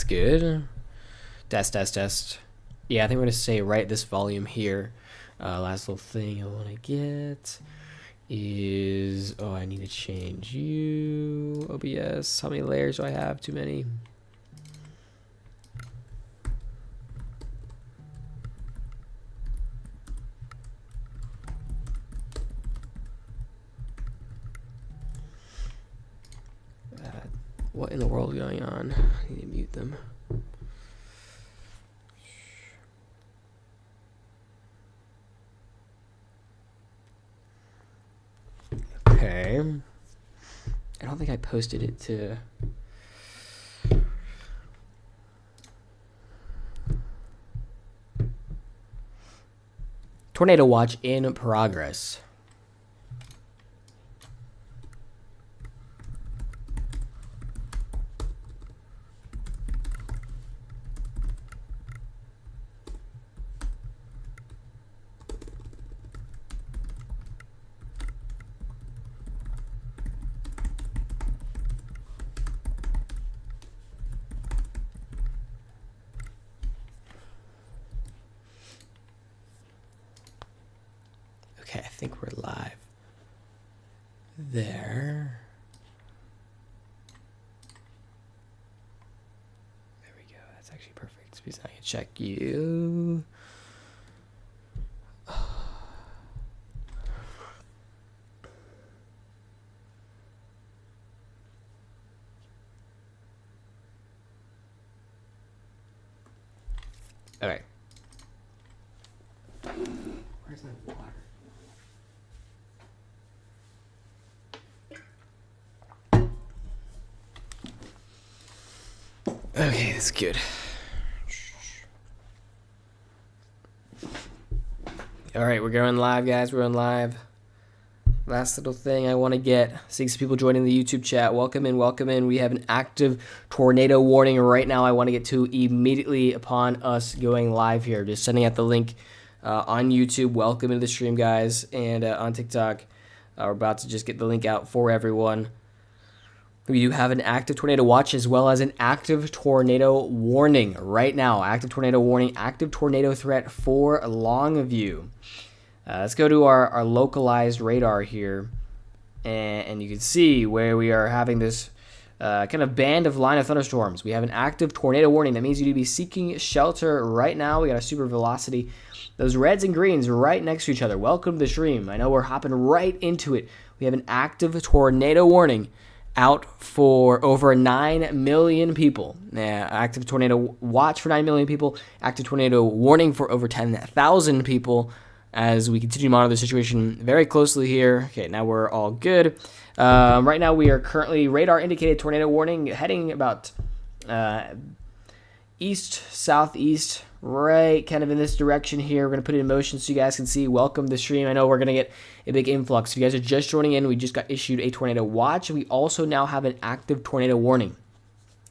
good. Test. Yeah, I think we're going to say right this volume here. Last little thing I want to get is... Oh, I need to change you. OBS. How many layers do I have? Too many. What in the world is going on? I need to mute them. Okay. I don't think I posted it to... Tornado watch in progress. Okay, I think we're live. There. There we go. That's actually perfect. Because I can check you. Okay. Where's my water? Okay, that's good. All right, we're going live, guys. We're on live. Last little thing I want to get. Seeing some people joining the YouTube chat. Welcome in. We have an active tornado warning right now I want to get to immediately upon us going live here. Just sending out the link on YouTube. Welcome into the stream, guys. And on TikTok, we're about to just get the link out for everyone. We do have an active tornado watch as well as an active tornado warning right now. Active tornado warning, active tornado threat for Longview. Let's go to our localized radar here. And you can see where we are having this kind of band of line of thunderstorms. We have an active tornado warning. That means you need to be seeking shelter right now. We got a super velocity. Those reds and greens right next to each other. Welcome to the stream. I know we're hopping right into it. We have an active tornado warning out for over 9 million people. Active tornado watch for 9 million people. Active tornado warning for over 10,000 people as we continue to monitor the situation very closely here. Okay, now we're all good. Right now we are currently radar indicated tornado warning heading about east, southeast, right kind of in this direction here. We're going to put it in motion so you guys can see. Welcome to the stream. I know we're going to get a big influx. If you guys are just joining in, we just got issued a tornado watch. We also now have an active tornado warning.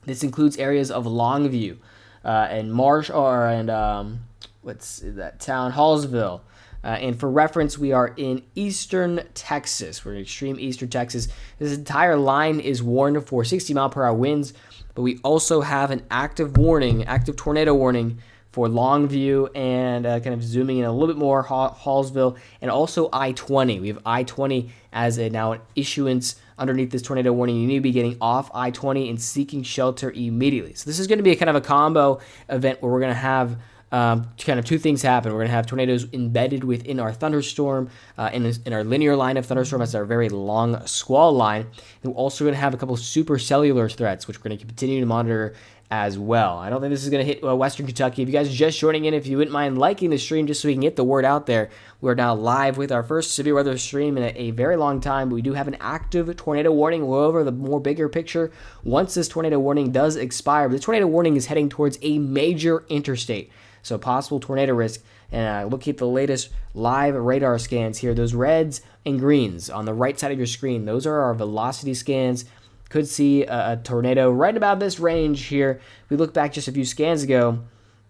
This includes areas of Longview and Marsh and what's that town? Hallsville. And for reference, we are in eastern Texas. We're in extreme eastern Texas. This entire line is warned for 60-mile-per-hour winds, but we also have an active warning, active tornado warning for Longview and kind of zooming in a little bit more, Hallsville, and also I-20. We have I-20 as now an issuance underneath this tornado warning. You need to be getting off I-20 and seeking shelter immediately. So this is going to be a kind of a combo event where we're going to have kind of two things happen. We're going to have tornadoes embedded within our thunderstorm, in our linear line of thunderstorm. That's our very long squall line. And we're also going to have a couple supercellular threats, which we're going to continue to monitor as well. I don't think this is going to hit Western Kentucky. If you guys are just joining in, if you wouldn't mind liking the stream just so we can get the word out there, we're now live with our first severe weather stream in a very long time. But we do have an active tornado warning. We'll go over the more bigger picture once this tornado warning does expire. But the tornado warning is heading towards a major interstate. So possible tornado risk. And look at the latest live radar scans here. Those reds and greens on the right side of your screen, those are our velocity scans. Could see a tornado right about this range here. We look back just a few scans ago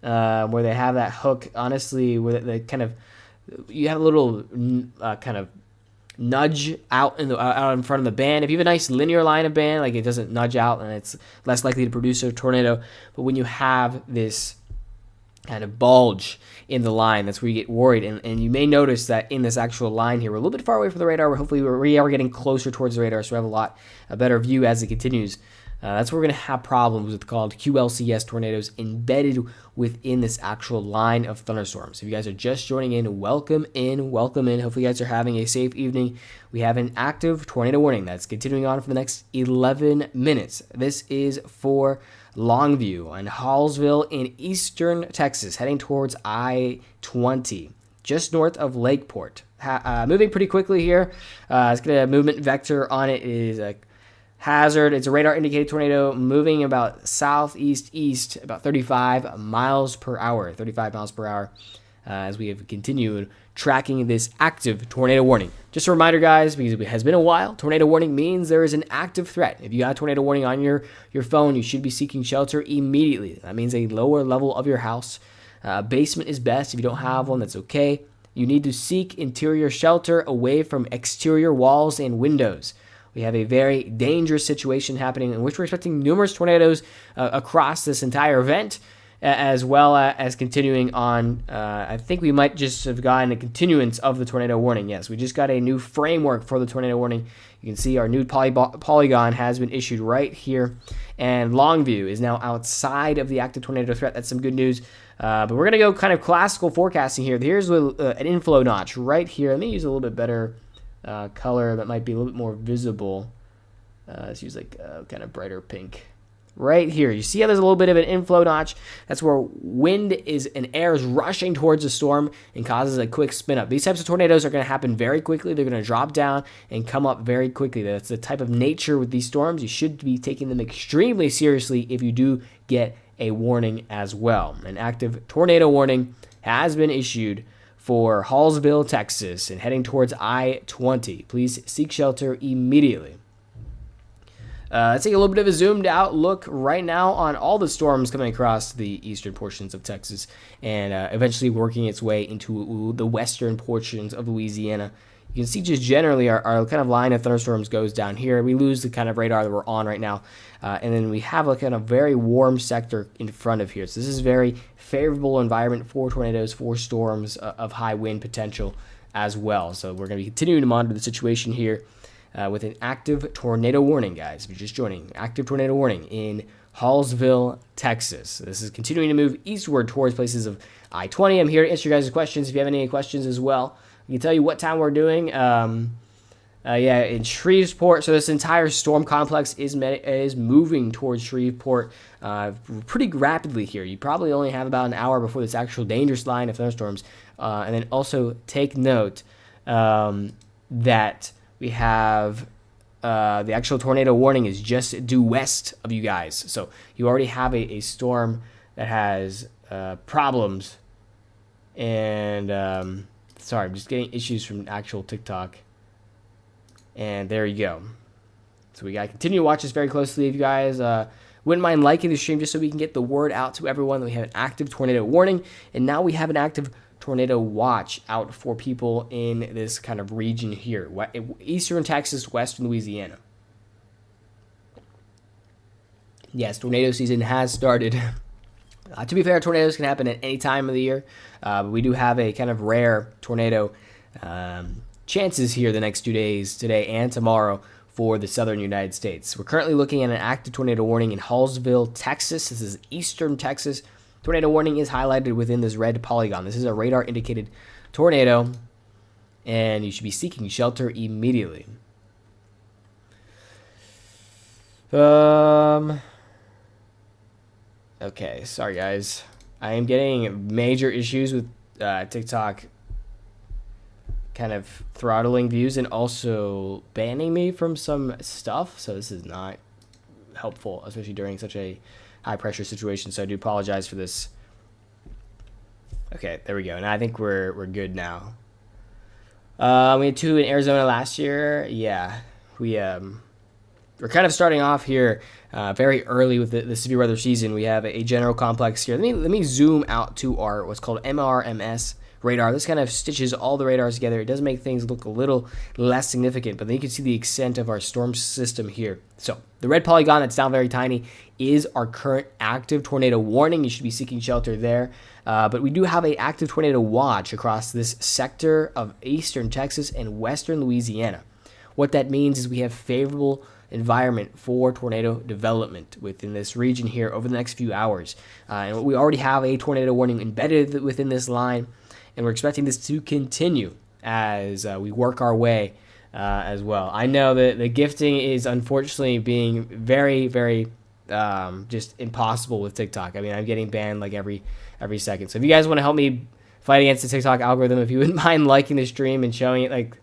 where they have that hook, honestly, where they kind of, you have a little kind of nudge out out in front of the band. If you have a nice linear line of band, like it doesn't nudge out, and it's less likely to produce a tornado. But when you have this kind of bulge in the line, that's where you get worried. And you may notice that in this actual line here, we're a little bit far away from the radar. Hopefully we are getting closer towards the radar, so we have a better view as it continues. That's where we're going to have problems with called QLCS tornadoes embedded within this actual line of thunderstorms. If you guys are just joining in, welcome in, welcome in. Hopefully you guys are having a safe evening. We have an active tornado warning that's continuing on for the next 11 minutes. This is for Longview and Hallsville in eastern Texas, heading towards I-20, just north of Lakeport. Moving pretty quickly here. It's got a movement vector on it. It is a hazard. It's a radar indicated tornado moving about southeast east, about 35 miles per hour. 35 miles per hour as we have continued tracking this active tornado warning. Just a reminder, guys, because it has been a while, tornado warning means there is an active threat. If you got a tornado warning on your phone, you should be seeking shelter immediately. That means a lower level of your house. Basement is best. If you don't have one, that's okay. You need to seek interior shelter away from exterior walls and windows. We have a very dangerous situation happening in which we're expecting numerous tornadoes across this entire event, as well as continuing on. I think we might just have gotten a continuance of the tornado warning. Yes, we just got a new framework for the tornado warning. You can see our new polygon has been issued right here, and Longview is now outside of the active tornado threat. That's some good news. But we're going to go kind of classical forecasting here. Here's an inflow notch right here. Let me use a little bit better color that might be a little bit more visible. Let's use like kind of brighter pink. Right here, you see how there's a little bit of an inflow notch? That's where wind and air is rushing towards the storm and causes a quick spin up. These types of tornadoes are going to happen very quickly. They're going to drop down and come up very quickly. That's the type of nature with these storms. You should be taking them extremely seriously if you do get a warning as well. An active tornado warning has been issued for Hallsville, Texas, and heading towards I-20. Please seek shelter immediately. Let's take a little bit of a zoomed out look right now on all the storms coming across the eastern portions of Texas and eventually working its way into the western portions of Louisiana. You can see just generally our kind of line of thunderstorms goes down here. We lose the kind of radar that we're on right now. And then we have a kind of very warm sector in front of here. So this is a very favorable environment for tornadoes, for storms of high wind potential as well. So we're going to be continuing to monitor the situation here with an active tornado warning, guys. If you're just joining, active tornado warning in Hallsville, Texas. This is continuing to move eastward towards places of I-20. I'm here to answer your guys' questions if you have any questions as well. I can tell you what time we're doing. In Shreveport. So this entire storm complex is moving towards Shreveport pretty rapidly here. You probably only have about an hour before this actual dangerous line of thunderstorms. And then also take note that we have the actual tornado warning is just due west of you guys. So you already have a storm that has problems. And sorry, I'm just getting issues from actual TikTok. And there you go. So we got to continue to watch this very closely. If you guys wouldn't mind liking the stream just so we can get the word out to everyone that we have an active tornado warning. And now we have an active tornado watch out for people in this kind of region here. Eastern Texas, western Louisiana. Yes, tornado season has started. To be fair, tornadoes can happen at any time of the year. But we do have a kind of rare tornado chances here the next 2 days, today and tomorrow, for the southern United States. We're currently looking at an active tornado warning in Hallsville, Texas. This is eastern Texas. Tornado warning is highlighted within this red polygon. This is a radar indicated tornado, and you should be seeking shelter immediately. Okay, sorry guys. I am getting major issues with TikTok kind of throttling views and also banning me from some stuff. So this is not helpful, especially during such a high pressure situation. So I do apologize for this. Okay, there we go. And I think we're good now. We had 2 in Arizona last year. Yeah, we're kind of starting off here very early with the severe weather season. We have a general complex here. Let me zoom out to our what's called MRMS radar. This kind of stitches all the radars together. It does make things look a little less significant, but then you can see the extent of our storm system here. So the red polygon that's now very tiny is our current active tornado warning. You should be seeking shelter there. But we do have an active tornado watch across this sector of eastern Texas and western Louisiana. What that means is we have favorable environment for tornado development within this region here over the next few hours. And we already have a tornado warning embedded within this line, and we're expecting this to continue as we work our way as well. I know that the gifting is unfortunately being very, very just impossible with TikTok. I mean, I'm getting banned like every second. So if you guys want to help me fight against the TikTok algorithm, if you wouldn't mind liking the stream and showing it, like,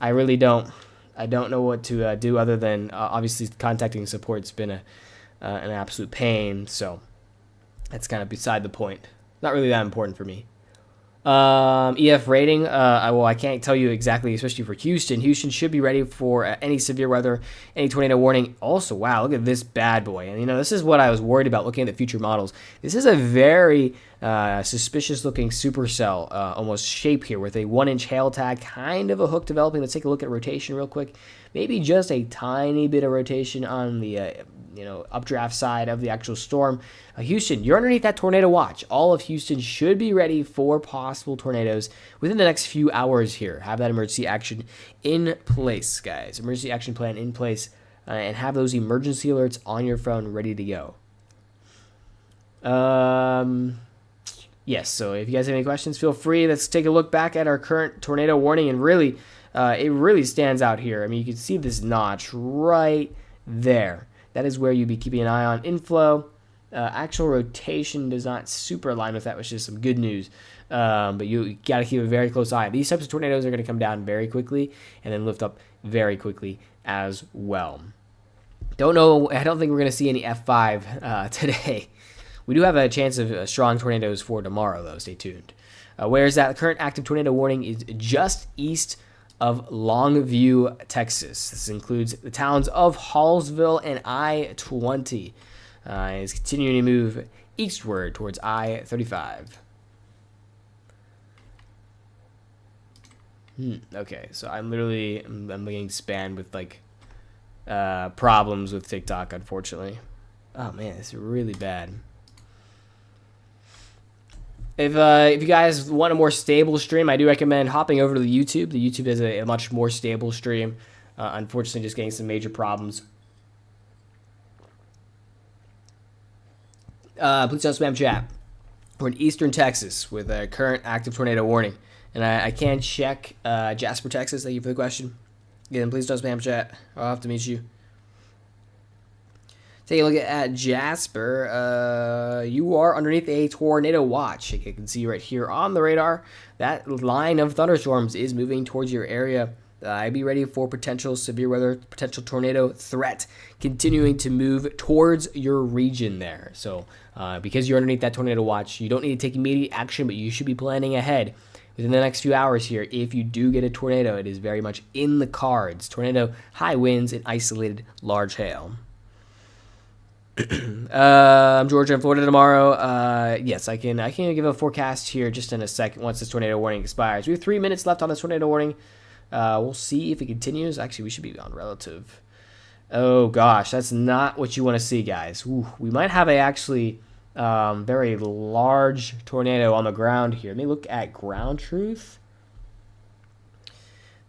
I really don't. I don't know what to do other than obviously contacting support. It's been an absolute pain, so that's kind of beside the point. Not really that important for me. EF rating, I can't tell you exactly, especially for Houston. Houston should be ready for any severe weather, any tornado warning. Also, wow, look at this bad boy. And, this is what I was worried about looking at the future models. This is a very suspicious-looking supercell, almost shape here with a 1-inch hail tag, kind of a hook developing. Let's take a look at rotation real quick. Maybe just a tiny bit of rotation on the updraft side of the actual storm. Houston, you're underneath that tornado watch. All of Houston should be ready for possible tornadoes within the next few hours here. Have that emergency action in place, guys. Emergency action plan in place, and have those emergency alerts on your phone ready to go. Yes, so if you guys have any questions, feel free. Let's take a look back at our current tornado warning, and really, it really stands out here. I mean, you can see this notch right there. That is where you'd be keeping an eye on inflow. Actual rotation does not super align with that, which is some good news. But you got to keep a very close eye. These types of tornadoes are going to come down very quickly and then lift up very quickly as well. Don't know. I don't think we're going to see any F5 today. We do have a chance of strong tornadoes for tomorrow, though. Stay tuned. Whereas that current active tornado warning is just east of Longview, Texas. This includes the towns of Hallsville and I-20. It's continuing to move eastward towards I-35. Okay, so I'm getting spammed with problems with TikTok, unfortunately. Oh man, this is really bad. If you guys want a more stable stream, I do recommend hopping over to the YouTube. The YouTube is a much more stable stream. Unfortunately, just getting some major problems. Please don't spam chat. We're in eastern Texas with a current active tornado warning. And I can check Jasper, Texas. Thank you for the question. Again, please don't spam chat. I'll have to meet you. Take a look at Jasper. You are underneath a tornado watch. You can see right here on the radar. That line of thunderstorms is moving towards your area. Be ready for potential severe weather, potential tornado threat, continuing to move towards your region there. So because you're underneath that tornado watch, you don't need to take immediate action, but you should be planning ahead within the next few hours here. If you do get a tornado, it is very much in the cards. Tornado, high winds, and isolated large hail. I'm Georgia and Florida tomorrow. Yes, I can give a forecast here just in a second once this tornado warning expires. We have 3 minutes left on this tornado warning. We'll see if it continues. Actually, we should be on relative. Oh gosh, that's not what you want to see, guys. Ooh, we might have a actually very large tornado on the ground here. Let me look at ground truth.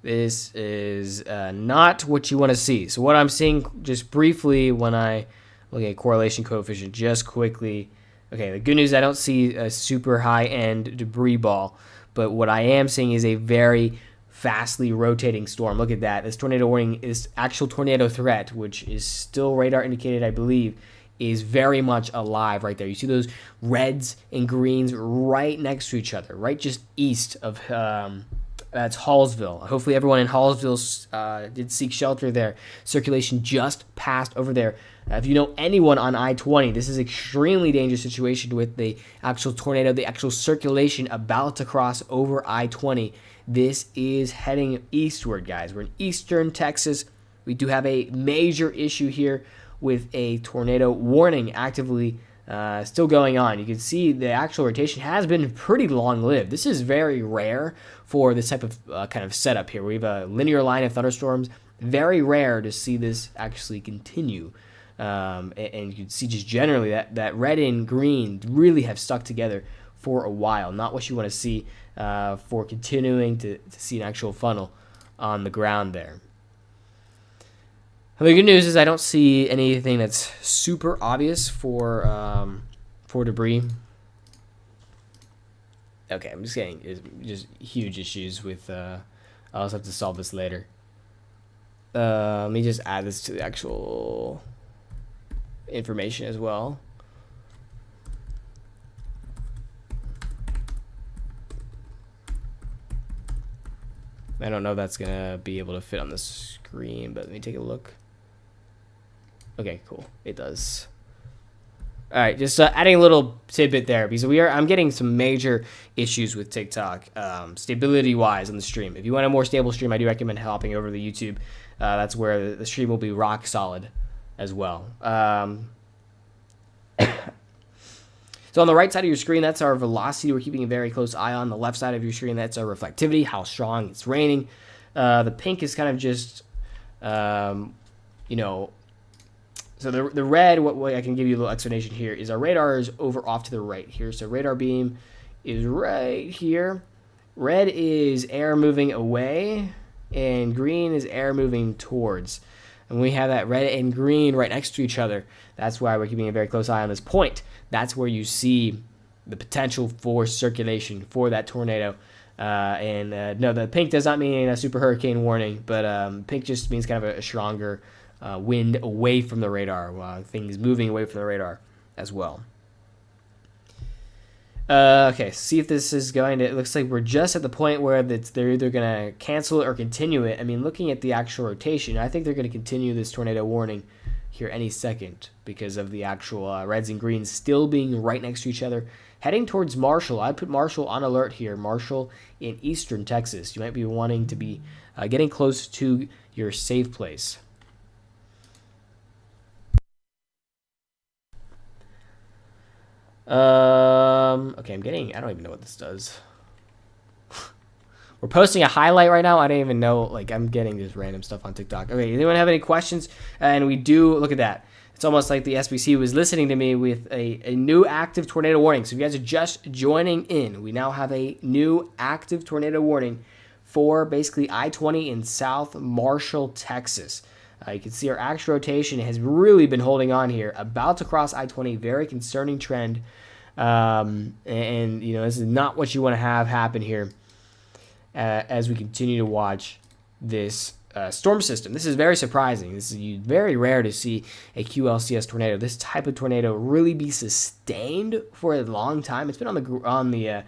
This is not what you want to see. So what I'm seeing just briefly when I look at correlation coefficient just quickly. Okay, the good news is I don't see a super high-end debris ball, but what I am seeing is a very fastly rotating storm. Look at that. This tornado warning is actual tornado threat, which is still radar indicated, I believe, is very much alive right there. You see those reds and greens right next to each other, right just east of that's Hallsville. Hopefully everyone in Hallsville did seek shelter there. Circulation just passed over there. If you know anyone on I-20, this is an extremely dangerous situation with the actual tornado, the actual circulation about to cross over I-20. This is heading eastward, guys. We're in eastern Texas. We do have a major issue here with a tornado warning actively still going on. You can see the actual rotation has been pretty long-lived. This is very rare for this type of kind of setup here. We have a linear line of thunderstorms. Very rare to see this actually continue. And you can see just generally that red and green really have stuck together for a while. Not what you want to see for continuing to see an actual funnel on the ground there. The good news is I don't see anything that's super obvious for debris. Okay, I'm just getting just huge issues with. I'll also have to solve this later. Let me just add this to the actual information as well. I don't know if that's gonna be able to fit on the screen, but let me take a look. Okay, cool. It does. All right, just adding a little tidbit there because I'm getting some major issues with TikTok, stability-wise on the stream. If you want a more stable stream, I do recommend hopping over to YouTube. That's where the stream will be rock solid as well. So on the right side of your screen, that's our velocity. We're keeping a very close eye on. The left side of your screen, that's our reflectivity, how strong it's raining. The pink is kind of just, so the red, what I can give you a little explanation here, is our radar is over off to the right here. So radar beam is right here. Red is air moving away, and green is air moving towards. And we have that red and green right next to each other. That's why we're keeping a very close eye on this point. That's where you see the potential for circulation for that tornado. No, the pink does not mean a super hurricane warning, but pink just means kind of a stronger wind away from the radar, things moving away from the radar as well. Okay, see if this is going to, it looks like we're just at the point where they're either going to cancel it or continue it. I mean, looking at the actual rotation, I think they're going to continue this tornado warning here any second because of the actual reds and greens still being right next to each other. Heading towards Marshall, I'd put Marshall on alert here. Marshall in eastern Texas. You might be wanting to be getting close to your safe place. Okay, I don't even know what this does. We're posting a highlight right now. I don't even know, I'm getting just random stuff on TikTok. Okay, anyone have any questions? And we do, look at that. It's almost like the SBC was listening to me with a new active tornado warning. So if you guys are just joining in, we now have a new active tornado warning for basically I-20 in South Marshall, Texas. You can see our actual rotation has really been holding on here, about to cross I-20, very concerning trend. This is not what you want to have happen here as we continue to watch this storm system. This is very surprising. This is very rare to see a QLCS tornado, this type of tornado, really be sustained for a long time. It's been on the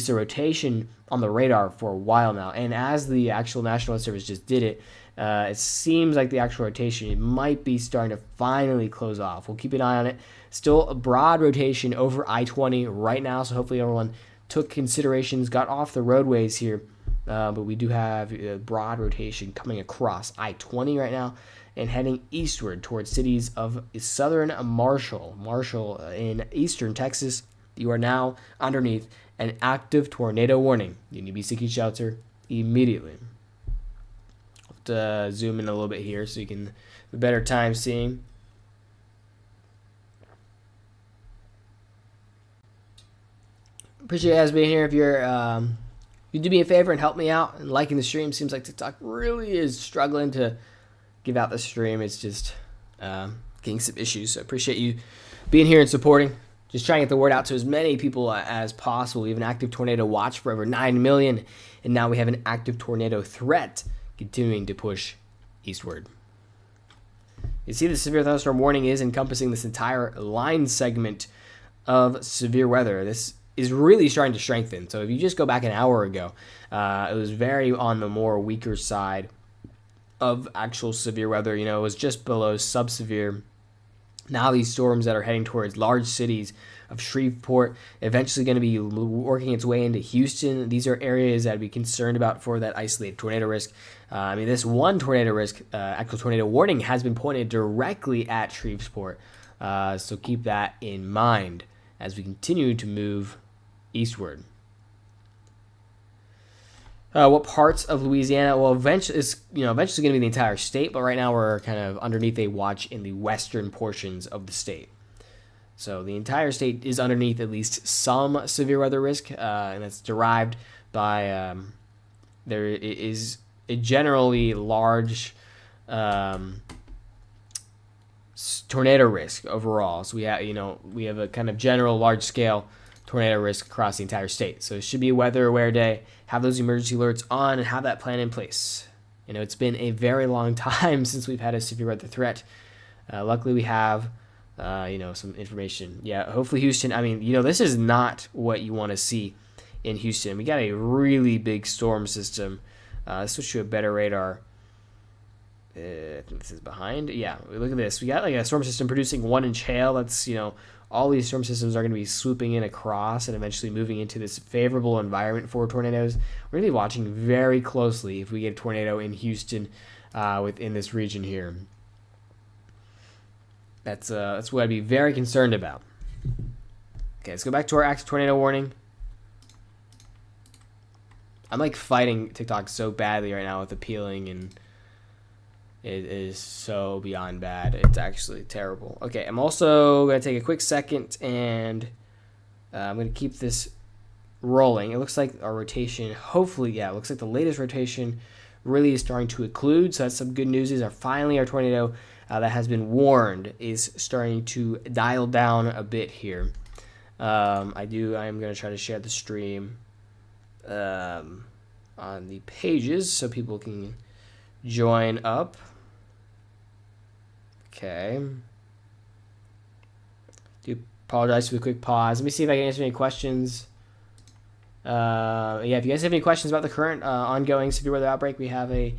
rotation on the radar for a while now, and as the actual National Weather Service just did it, it seems like the actual rotation might be starting to finally close off. We'll keep an eye on it. Still a broad rotation over I-20 right now, so hopefully everyone took considerations, got off the roadways here. But we do have a broad rotation coming across I-20 right now and heading eastward towards cities of southern Marshall in eastern Texas. You are now underneath an active tornado warning. You need to be seeking shelter immediately. To zoom in a little bit here so you can have a better time seeing. Appreciate you guys being here. If you do me a favor and help me out and liking the stream. Seems like TikTok really is struggling to give out the stream. It's just getting some issues. So I appreciate you being here and supporting. Just trying to get the word out to as many people as possible. We have an active tornado watch for over 9 million, and now we have an active tornado threat continuing to push eastward. You see the severe thunderstorm warning is encompassing this entire line segment of severe weather. This is really starting to strengthen. So if you just go back an hour ago, it was very on the more weaker side of actual severe weather. It was just below sub-severe. Now these storms that are heading towards large cities of Shreveport, eventually going to be working its way into Houston. These are areas that I'd be concerned about for that isolated tornado risk. This one tornado risk, actual tornado warning, has been pointed directly at Shreveport. So keep that in mind as we continue to move eastward. What parts of Louisiana? Well, eventually going to be the entire state, but right now we're kind of underneath a watch in the western portions of the state. So the entire state is underneath at least some severe weather risk, and that's derived by there is a generally large tornado risk overall. So we have a kind of general large scale tornado risk across the entire state. So it should be a weather aware day. Have those emergency alerts on and have that plan in place. It's been a very long time since we've had a severe weather threat. Luckily, we have some information. Yeah, hopefully Houston. This is not what you want to see in Houston. We got a really big storm system. Let's switch to a better radar. I think this is behind. Yeah, look at this. We got like a storm system producing 1-inch hail. That's, all these storm systems are going to be swooping in across and eventually moving into this favorable environment for tornadoes. We're going to be watching very closely if we get a tornado in Houston within this region here. That's what I'd be very concerned about. Okay, let's go back to our active tornado warning. I'm like fighting TikTok so badly right now with appealing, and it is so beyond bad. It's actually terrible. Okay, I'm also going to take a quick second and I'm going to keep this rolling. It looks like our rotation, hopefully, it looks like the latest rotation really is starting to occlude. So that's some good news. Finally our tornado that has been warned is starting to dial down a bit here. I am going to try to share the stream on the pages so people can join up. Okay. Do apologize for the quick pause. Let me see if I can answer any questions. If you guys have any questions about the current ongoing severe weather outbreak, we have a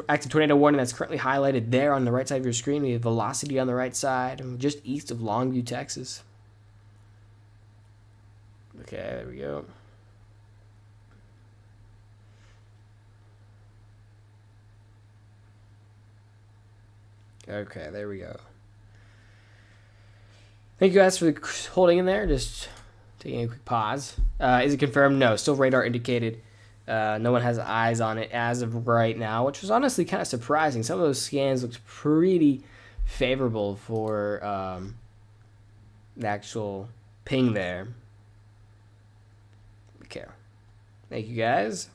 active tornado warning that's currently highlighted there on the right side of your screen. We have velocity on the right side, just east of Longview, Texas. Okay, there we go. Okay, there we go. Thank you guys for holding in there. Just taking a quick pause. Is it confirmed? No, still radar indicated. No one has eyes on it as of right now, which was honestly kind of surprising. Some of those scans looked pretty favorable for the actual ping there. Okay. Thank you guys.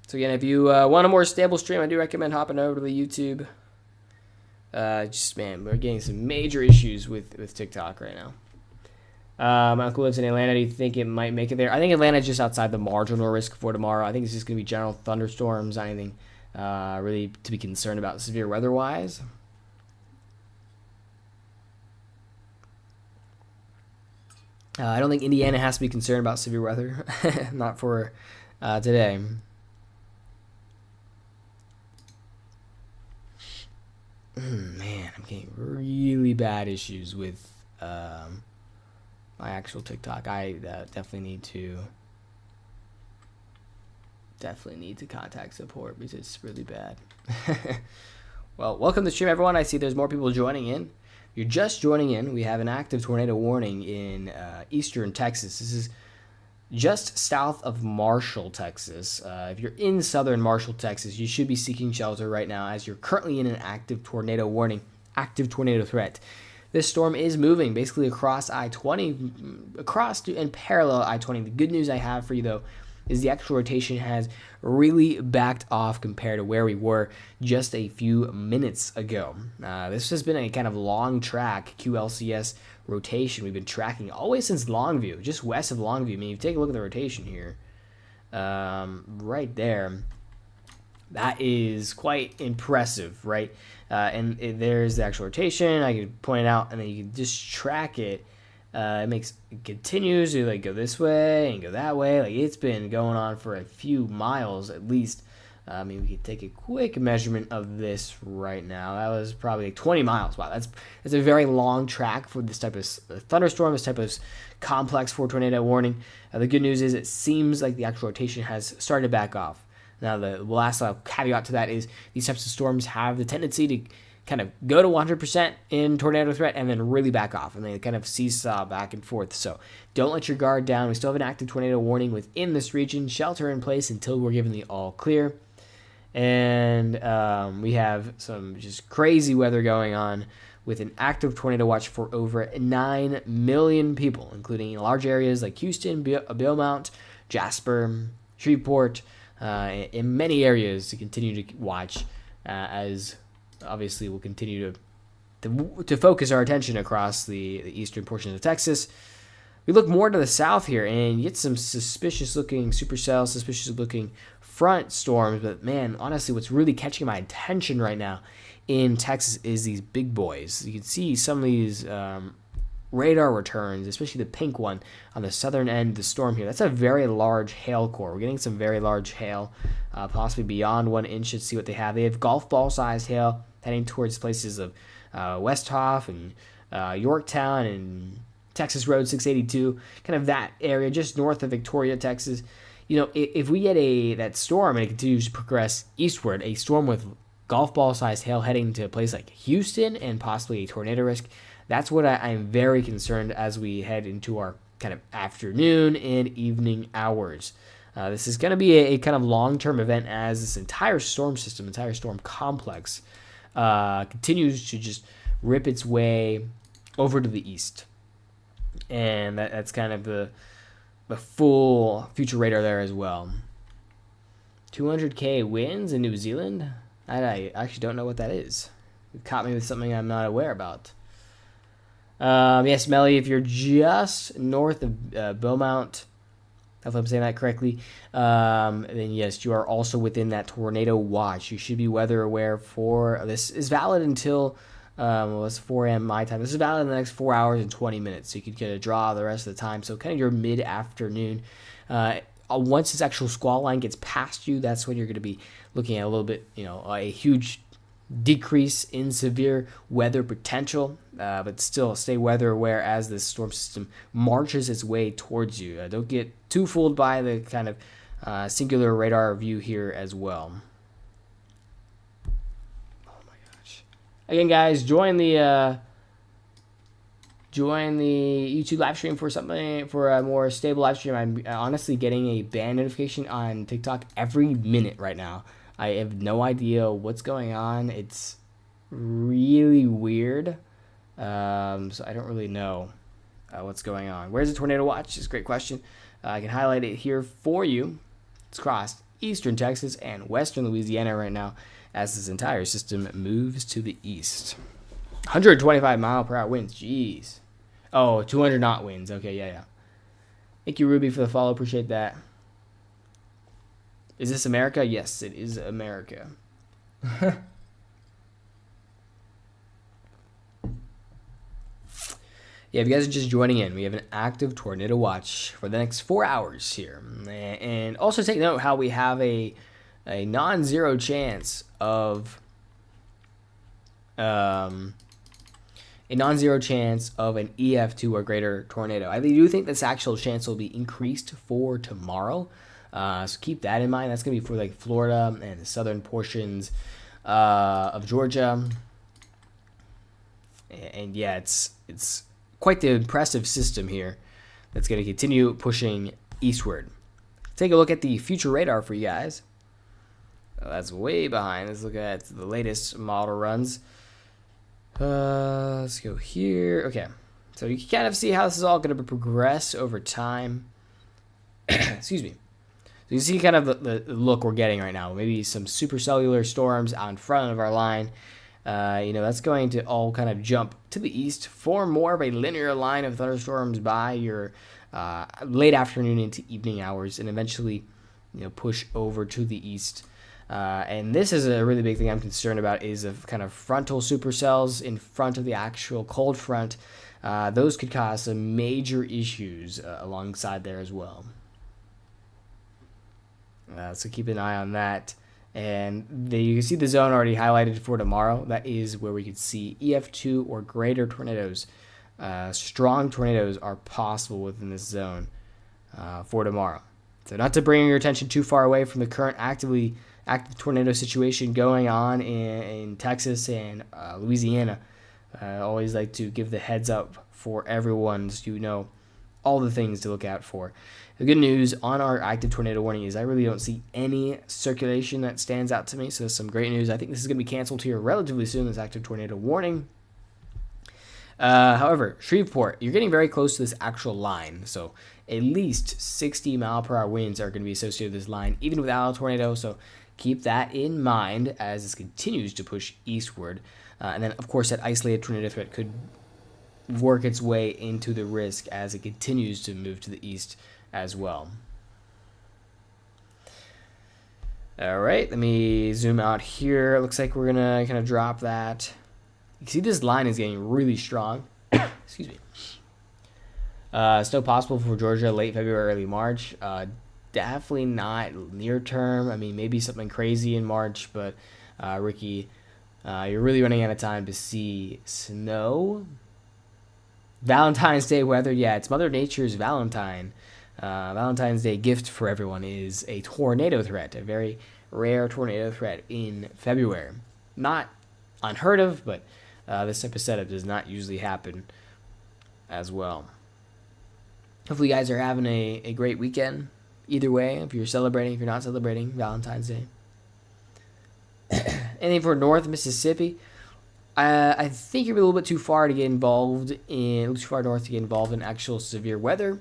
So again, if you want a more stable stream, I do recommend hopping over to the YouTube. We're getting some major issues with TikTok right now. My uncle lives in Atlanta. Do you think it might make it there? I think Atlanta's just outside the marginal risk for tomorrow. I think it's just going to be general thunderstorms, anything really to be concerned about severe weather-wise. I don't think Indiana has to be concerned about severe weather. Not for today. Man, I'm getting really bad issues with my actual TikTok. I definitely need to contact support because it's really bad. Well, welcome to the stream, everyone. I see there's more people joining in. If you're just joining in, we have an active tornado warning in eastern Texas. This is just south of Marshall, Texas. If you're in southern Marshall, Texas, you should be seeking shelter right now as you're currently in an active tornado warning, active tornado threat. This storm is moving basically across I-20, across and parallel I-20. The good news I have for you, though, is the actual rotation has really backed off compared to where we were just a few minutes ago. This has been a kind of long track QLCS rotation we've been tracking always since Longview, just west of Longview. I mean, if you take a look at the rotation here, right there, that is quite impressive, right? There's the actual rotation. I can point it out, and then you can just track it. It continues to like go this way and go that way. Like it's been going on for a few miles at least. We could take a quick measurement of this right now. That was probably like 20 miles. Wow, that's a very long track for this type of thunderstorm, this type of complex for tornado warning. The good news is it seems like the actual rotation has started to back off. Now, the last caveat to that is these types of storms have the tendency to kind of go to 100% in tornado threat and then really back off, and they kind of seesaw back and forth. So don't let your guard down. We still have an active tornado warning within this region. Shelter in place until we're given the all clear. And we have some just crazy weather going on with an active tornado watch for over 9 million people, including large areas like Houston, Beaumont, Jasper, Shreveport, in many areas to continue to watch as obviously we'll continue to focus our attention across the eastern portion of Texas. We look more to the south here and get some suspicious-looking supercells, suspicious-looking front storms. But, man, honestly, what's really catching my attention right now in Texas is these big boys. You can see some of these radar returns, especially the pink one on the southern end of the storm here. That's a very large hail core. We're getting some very large hail, possibly beyond 1 inch. Let's see what they have. They have golf ball-sized hail heading towards places of Westhoff and Yorktown and Texas Road 682, kind of that area just north of Victoria, Texas. You know, if we get that storm and it continues to progress eastward, a storm with golf ball-sized hail heading to a place like Houston and possibly a tornado risk, that's what I'm very concerned as we head into our kind of afternoon and evening hours. This is going to be a kind of long-term event as this entire storm system, entire storm complex, continues to just rip its way over to the east. And that's kind of the full future radar there as well. 200K winds in New Zealand? I actually don't know what that is. It caught me with something I'm not aware about. Yes, Melly, if you're just north of Beaumont, if I'm saying that correctly, then yes, you are also within that tornado watch. You should be weather aware for this. Is valid until it's 4 a.m. my time. This is valid in the next 4 hours and 20 minutes. So you could get a draw the rest of the time. So kind of your mid-afternoon. Once this actual squall line gets past you, that's when you're going to be looking at a little bit, a huge decrease in severe weather potential, but still stay weather aware as this storm system marches its way towards you. Don't get too fooled by the kind of singular radar view here as well. Oh my gosh! Again, guys, join the YouTube live stream for a more stable live stream. I'm honestly getting a ban notification on TikTok every minute right now. I have no idea what's going on. It's really weird. So I don't really know what's going on. Where's the tornado watch? It's a great question. I can highlight it here for you. It's across eastern Texas and western Louisiana right now as this entire system moves to the east. 125 mile per hour winds. Jeez. Oh, 200 knot winds. Okay, yeah. Thank you, Ruby, for the follow. Appreciate that. Is this America? Yes, it is America. Yeah, if you guys are just joining in, we have an active tornado watch for the next 4 hours here. And also take note how we have a non-zero chance of an EF2 or greater tornado. I do think this actual chance will be increased for tomorrow. So keep that in mind. That's going to be for like Florida and the southern portions of Georgia. And yeah, it's quite the impressive system here that's going to continue pushing eastward. Take a look at the future radar for you guys. That's way behind. Let's look at the latest model runs. Let's go here. Okay. So you can kind of see how this is all going to progress over time. Excuse me. So you see kind of the look we're getting right now. Maybe some supercellular storms out in front of our line. That's going to all kind of jump to the east, form more of a linear line of thunderstorms by your late afternoon into evening hours, and eventually, push over to the east. And this is a really big thing I'm concerned about is of kind of frontal supercells in front of the actual cold front. Those could cause some major issues alongside there as well. So keep an eye on that. And you can see the zone already highlighted for tomorrow. That is where we could see EF2 or greater tornadoes. Strong tornadoes are possible within this zone for tomorrow. So not to bring your attention too far away from the current active tornado situation going on in Texas and Louisiana, I always like to give the heads up for everyone so you know all the things to look out for. The good news on our active tornado warning is I really don't see any circulation that stands out to me, so some great news. I think this is going to be canceled here relatively soon, this active tornado warning. However, Shreveport, you're getting very close to this actual line, so at least 60-mile-per-hour winds are going to be associated with this line, even without a tornado, so keep that in mind as this continues to push eastward. And then, of course, that isolated tornado threat could work its way into the risk as it continues to move to the east as well. All right, let me zoom out here. It looks like we're going to kind of drop that. You can see this line is getting really strong. Excuse me. Still possible for Georgia late February, early March. Definitely not near term. I mean, maybe something crazy in March, but Ricky, you're really running out of time to see snow. Valentine's Day weather, yeah, it's Mother Nature's Valentine. Valentine's Day gift for everyone is a tornado threat, a very rare tornado threat in February. Not unheard of, but this type of setup does not usually happen as well. Hopefully you guys are having a great weekend. Either way, if you're celebrating, if you're not celebrating Valentine's Day. Anything for North Mississippi? I think you're a little bit too far to get involved too far north to get involved in actual severe weather.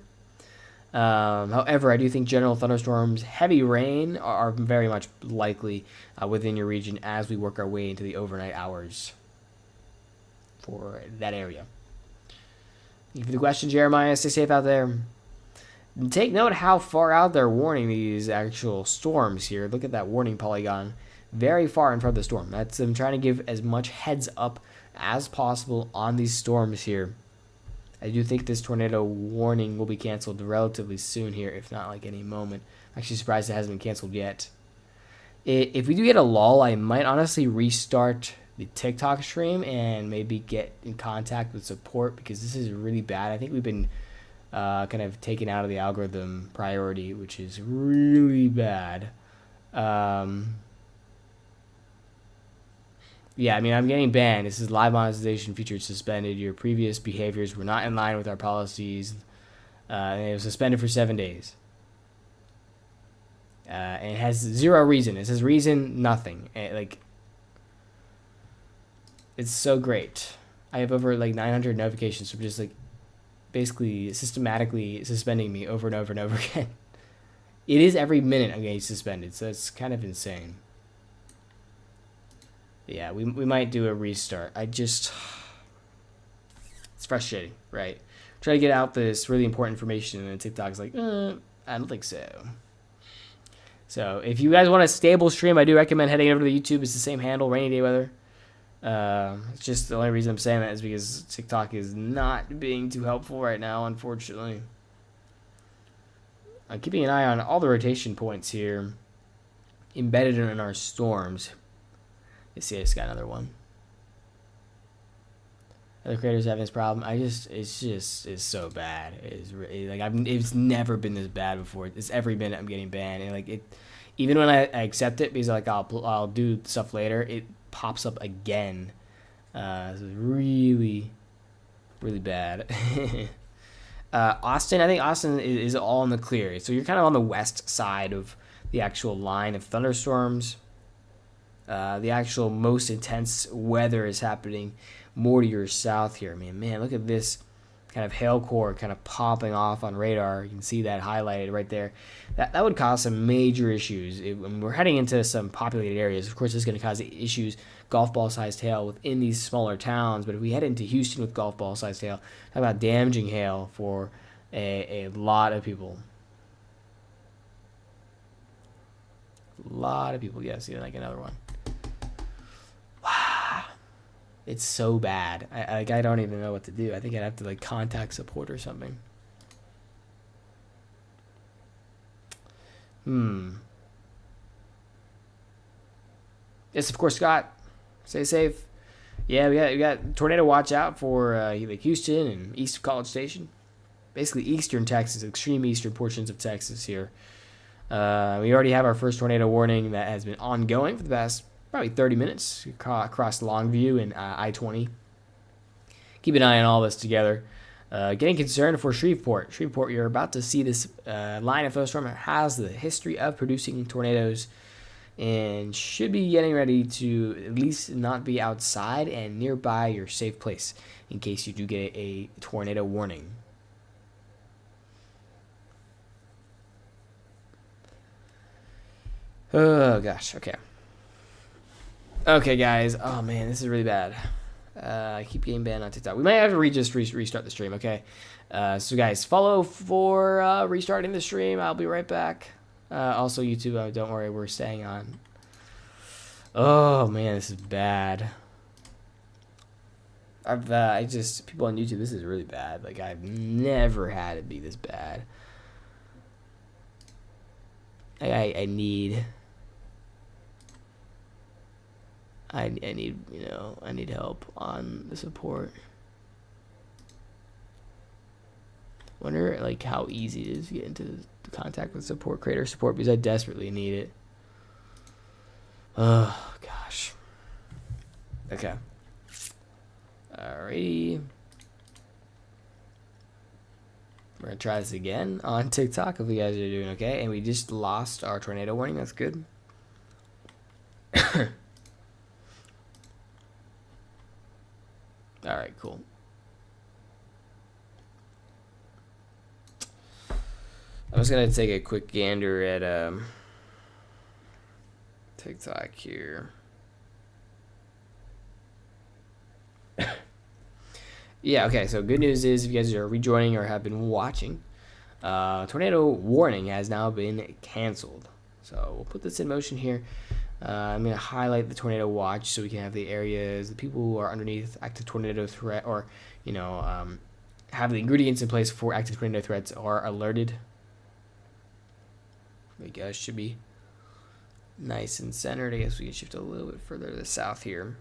However, I do think general thunderstorms, heavy rain are very much likely within your region as we work our way into the overnight hours for that area. Thank you for the question, Jeremiah. Stay safe out there. And take note how far out they're warning these actual storms here. Look at that warning polygon. Very far in front of the storm. That's them trying to give as much heads up as possible on these storms here. I do think this tornado warning will be canceled relatively soon here, if not like any moment. I'm actually surprised it hasn't been canceled yet. If we do get a lull, I might honestly restart the TikTok stream and maybe get in contact with support because this is really bad. I think we've been kind of taken out of the algorithm priority, which is really bad. Yeah, I mean, I'm getting banned. This is live monetization feature suspended. Your previous behaviors were not in line with our policies. And it was suspended for 7 days. And it has zero reason. It says reason, nothing. It's so great. I have over 900 notifications from just basically systematically suspending me over and over and over again. It is every minute I'm getting suspended, so it's kind of insane. Yeah, we might do a restart. It's frustrating, right? Try to get out this really important information, and then TikTok's like, I don't think so. So if you guys want a stable stream, I do recommend heading over to the YouTube. It's the same handle, Rainy Day Weather. It's just the only reason I'm saying that is because TikTok is not being too helpful right now, unfortunately. I'm keeping an eye on all the rotation points here embedded in our storms. You see, I just got another one. Other creators having this problem. It's so bad. It's never been this bad before. It's every minute I'm getting banned, and even when I accept it because I'll do stuff later, it pops up again. This is really, really bad. Austin, I think Austin is all in the clear. So you're kind of on the west side of the actual line of thunderstorms. The actual most intense weather is happening more to your south here. Man, look at this kind of hail core kind of popping off on radar. You can see that highlighted right there. That would cause some major issues. When we're heading into some populated areas, of course, this is going to cause issues, golf ball-sized hail within these smaller towns. But if we head into Houston with golf ball-sized hail, talk about damaging hail for a lot of people. A lot of people, yes, another one. Wow. It's so bad. I don't even know what to do. I think I'd have to contact support or something. Yes, of course, Scott. Stay safe. Yeah, we got tornado watch out for Houston and east of College Station. Basically eastern Texas, extreme eastern portions of Texas here. We already have our first tornado warning that has been ongoing for the past probably 30 minutes across Longview and I-20. Keep an eye on all this together. Getting concerned for Shreveport. Shreveport, you're about to see this line of thunderstorm. It has the history of producing tornadoes and should be getting ready to at least not be outside and nearby your safe place in case you do get a tornado warning. Oh, gosh. Okay. Okay, guys. Oh, man, this is really bad. I keep getting banned on TikTok. We might have to restart the stream, okay? So, guys, follow for restarting the stream. I'll be right back. Also, YouTube, don't worry. We're staying on. Oh, man, this is bad. People on YouTube, this is really bad. Like, I've never had it be this bad. I need help on the support. Wonder like how easy it is to get into contact with support, creator support, because I desperately need it. Oh gosh. Okay. Alrighty. We're gonna try this again on TikTok if you guys are doing okay. And we just lost our tornado warning. That's good. All right, cool. I'm just gonna take a quick gander at TikTok here. Yeah, okay, so good news is if you guys are rejoining or have been watching, tornado warning has now been canceled. So we'll put this in motion here. I'm going to highlight the tornado watch so we can have the areas, the people who are underneath active tornado threat or, have the ingredients in place for active tornado threats are alerted. There we go, should be nice and centered. I guess we can shift a little bit further to the south here.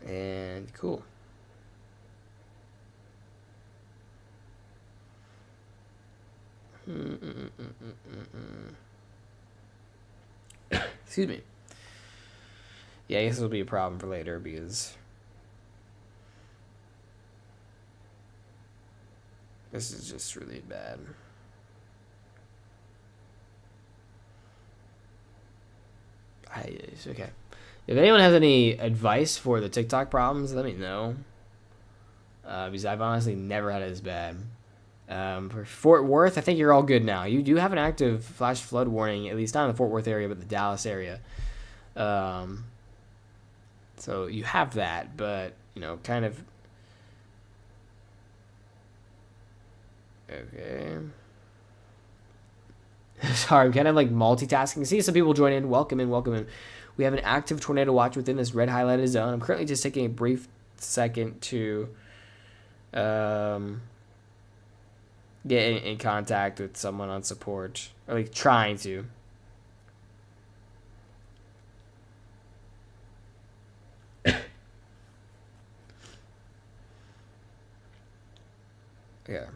And cool. Excuse me. Yeah, I guess it'll be a problem for later because this is just really bad. Okay. If anyone has any advice for the TikTok problems, let me know. Because I've honestly never had it as bad. For Fort Worth, I think you're all good now. You do have an active flash flood warning, at least not in the Fort Worth area, but the Dallas area. So you have that, but, kind of... Okay. Sorry, I'm kind of like multitasking. See some people join in. Welcome in, welcome in. We have an active tornado watch within this red highlighted zone. I'm currently just taking a brief second to get in contact with someone on support, or like trying to. Yeah.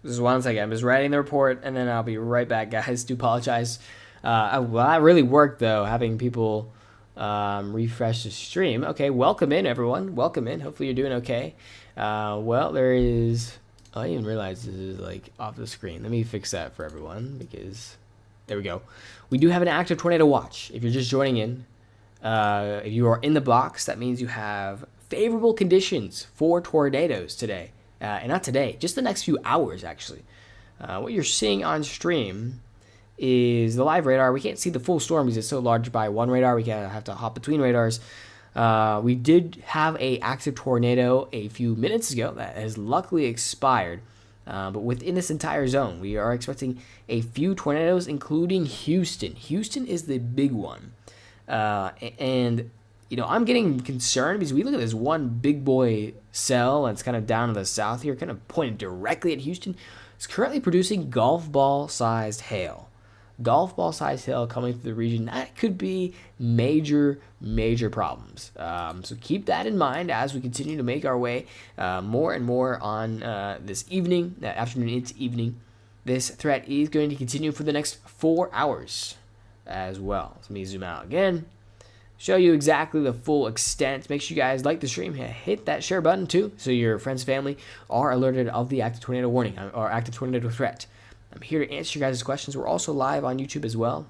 Just 1 second. I'm just writing the report, and then I'll be right back, guys. Do apologize. That really worked, though, having people refresh the stream. Okay, welcome in, everyone. Welcome in. Hopefully you're doing okay. Well, there is... Oh, I didn't even realize this is, like, off the screen. Let me fix that for everyone, because... There we go. We do have an active tornado watch. If you're just joining in, if you are in the box, that means you have favorable conditions for tornadoes today. And not today, just the next few hours, actually. What you're seeing on stream is the live radar. We can't see the full storm because it's so large by one radar. We have to hop between radars. We did have a active tornado a few minutes ago that has luckily expired. But within this entire zone, we are expecting a few tornadoes, including Houston. Houston is the big one. And I'm getting concerned because we look at this one big boy cell that's kind of down to the south here, kind of pointed directly at Houston. It's currently producing golf ball sized hail. golf ball size hail coming through the region, that could be major problems. So keep that in mind as we continue to make our way more and more on this evening, afternoon into evening. This threat is going to continue for the next 4 hours as well. So let me zoom out again, show you exactly the full extent. Make sure you guys like the stream, hit that share button too, so your friends and family are alerted of the active tornado warning or active tornado threat. I'm here to answer your guys' questions. We're also live on YouTube as well.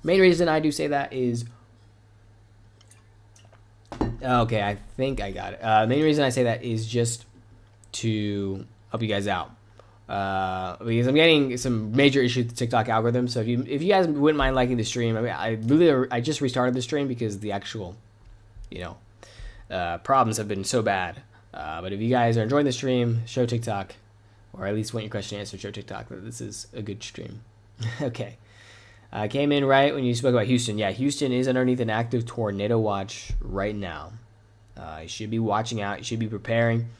Main reason I do say that is, okay, I think I got it. Main reason I say that is just to help you guys out. Because I'm getting some major issues with the TikTok algorithm. So if you guys wouldn't mind liking the stream, I mean, I just restarted the stream because the actual, problems have been so bad. But if you guys are enjoying the stream, show TikTok, or at least want your question answered, show TikTok that this is a good stream. Okay. Came in right when you spoke about Houston. Yeah, Houston is underneath an active tornado watch right now. You should be watching out. You should be preparing.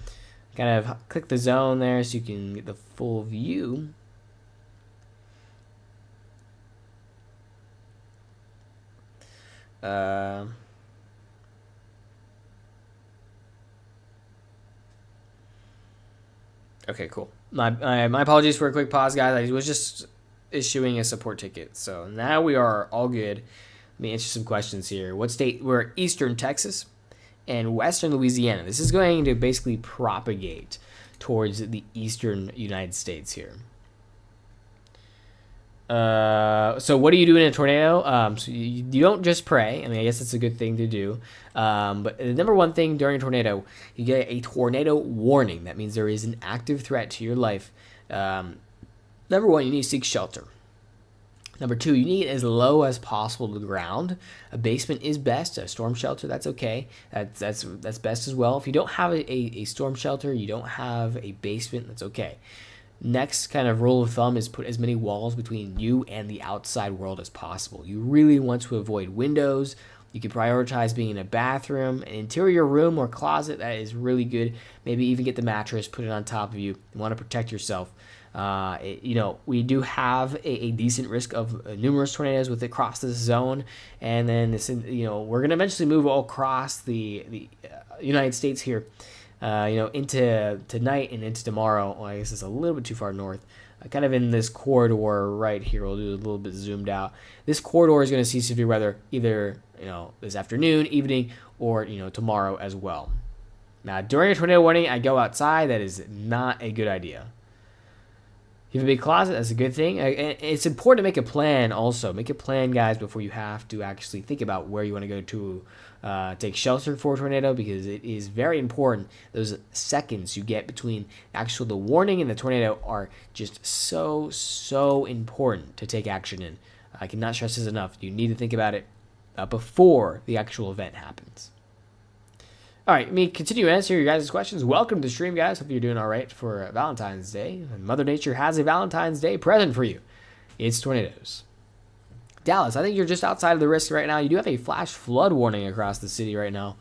Kind of click the zone there so you can get the full view. Okay, cool. My apologies for a quick pause, guys. I was just issuing a support ticket. So now we are all good. Let me answer some questions here. What state? We're Eastern Texas and Western Louisiana. This is going to basically propagate towards the eastern United States here. So what do you do in a tornado? So you don't just pray. I mean, I guess that's a good thing to do. But the number one thing during a tornado, you get a tornado warning. That means there is an active threat to your life. Number one, you need to seek shelter. Number two, you need it as low as possible to the ground. A basement is best. A storm shelter, that's okay. That's best as well. If you don't have a storm shelter, you don't have a basement, that's okay. Next kind of rule of thumb is put as many walls between you and the outside world as possible. You really want to avoid windows. You can prioritize being in a bathroom, an interior room or closet. That is really good. Maybe even get the mattress, put it on top of you. You want to protect yourself. We do have a decent risk of numerous tornadoes with across this zone, and then we're going to eventually move all across the United States here, into tonight and into tomorrow. Well, I guess it's a little bit too far north. Kind of in this corridor right here. We'll do a little bit zoomed out. This corridor is going to see severe weather either this afternoon, evening, or tomorrow as well. Now, during a tornado warning, I go outside. That is not a good idea. If you have a big closet, that's a good thing. It's important to make a plan also. Make a plan, guys, before you have to actually think about where you want to go to take shelter for a tornado, because it is very important. Those seconds you get between the warning and the tornado are just so important to take action in. I cannot stress this enough. You need to think about it before the actual event happens. All right, let me continue to answer your guys' questions. Welcome to the stream, guys. Hope you're doing all right for Valentine's Day. And Mother Nature has a Valentine's Day present for you. It's tornadoes. Dallas, I think you're just outside of the risk right now. You do have a flash flood warning across the city right now.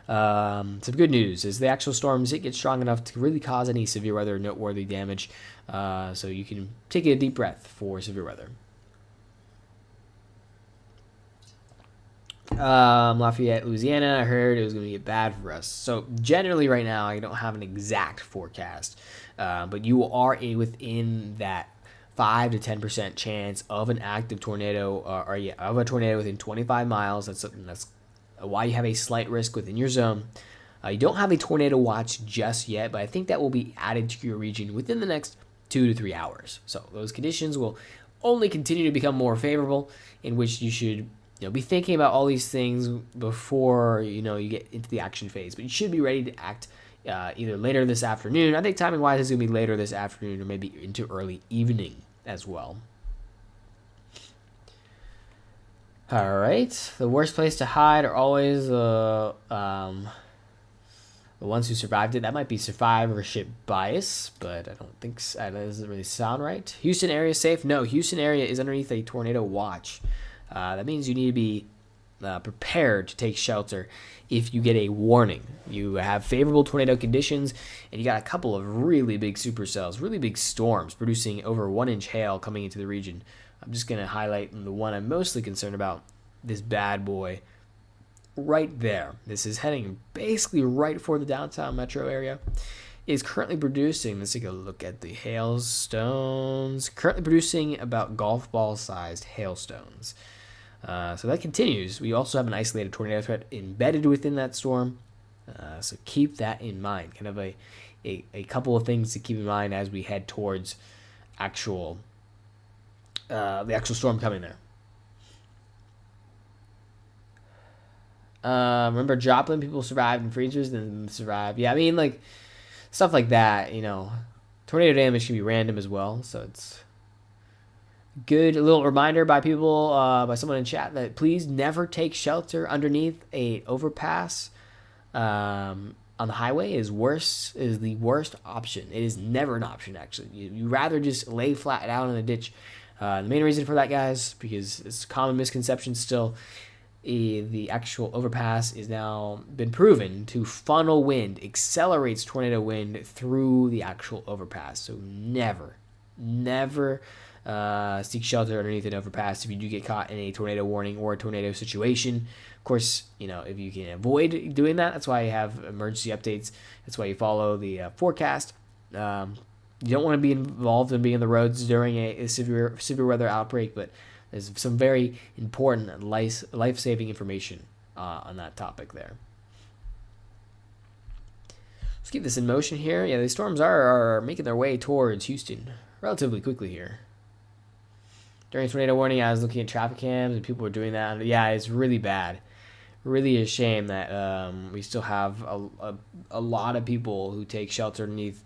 Some good news is the actual storms didn't get strong enough to really cause any severe weather or noteworthy damage. So you can take a deep breath for severe weather. Lafayette, Louisiana, I heard it was going to get bad for us. So generally right now, I don't have an exact forecast, but you are within that 5 to 10% chance of an active tornado, of a tornado within 25 miles. That's why you have a slight risk within your zone. You don't have a tornado watch just yet, but I think that will be added to your region within the next 2 to 3 hours. So those conditions will only continue to become more favorable, in which you should be thinking about all these things before you get into the action phase. But you should be ready to act either later this afternoon. I think timing wise is going to be later this afternoon, or maybe into early evening as well. All right, the worst place to hide are always the ones who survived it. That might be survivorship bias, but I don't think so. That doesn't really sound right. Houston area safe? No, Houston area is underneath a tornado watch. That means you need to be prepared to take shelter if you get a warning. You have favorable tornado conditions, and you got a couple of really big supercells, really big storms producing over 1-inch hail coming into the region. I'm just going to highlight the one I'm mostly concerned about, this bad boy right there. This is heading basically right for the downtown metro area. Is currently producing, let's take a look at the hailstones, currently producing about golf ball sized hailstones. So that continues. We also have an isolated tornado threat embedded within that storm. So keep that in mind. Kind of a couple of things to keep in mind as we head towards the actual storm coming there. Remember Joplin, people survived in freezers and survived. Yeah, I mean, like, stuff like that, you know. Tornado damage can be random as well, so it's good. A little reminder by people, by someone in chat, that please never take shelter underneath a overpass on the highway. Is the worst option. It is never an option, actually. You rather just lay flat out in a ditch. The main reason for that, guys, because it's a common misconception still, the actual overpass is now been proven to funnel wind, accelerates tornado wind through the actual overpass. So never seek shelter underneath an overpass if you do get caught in a tornado warning or a tornado situation. Of course, you know, if you can avoid doing that, that's why you have emergency updates. That's why you follow the forecast. You don't want to be involved in being on the roads during a severe weather outbreak, but there's some very important life-saving information on that topic there. Let's keep this in motion here. Yeah, these storms are making their way towards Houston relatively quickly here. During tornado warning, I was looking at traffic cams and people were doing that. Yeah, it's really bad. Really a shame that we still have a lot of people who take shelter underneath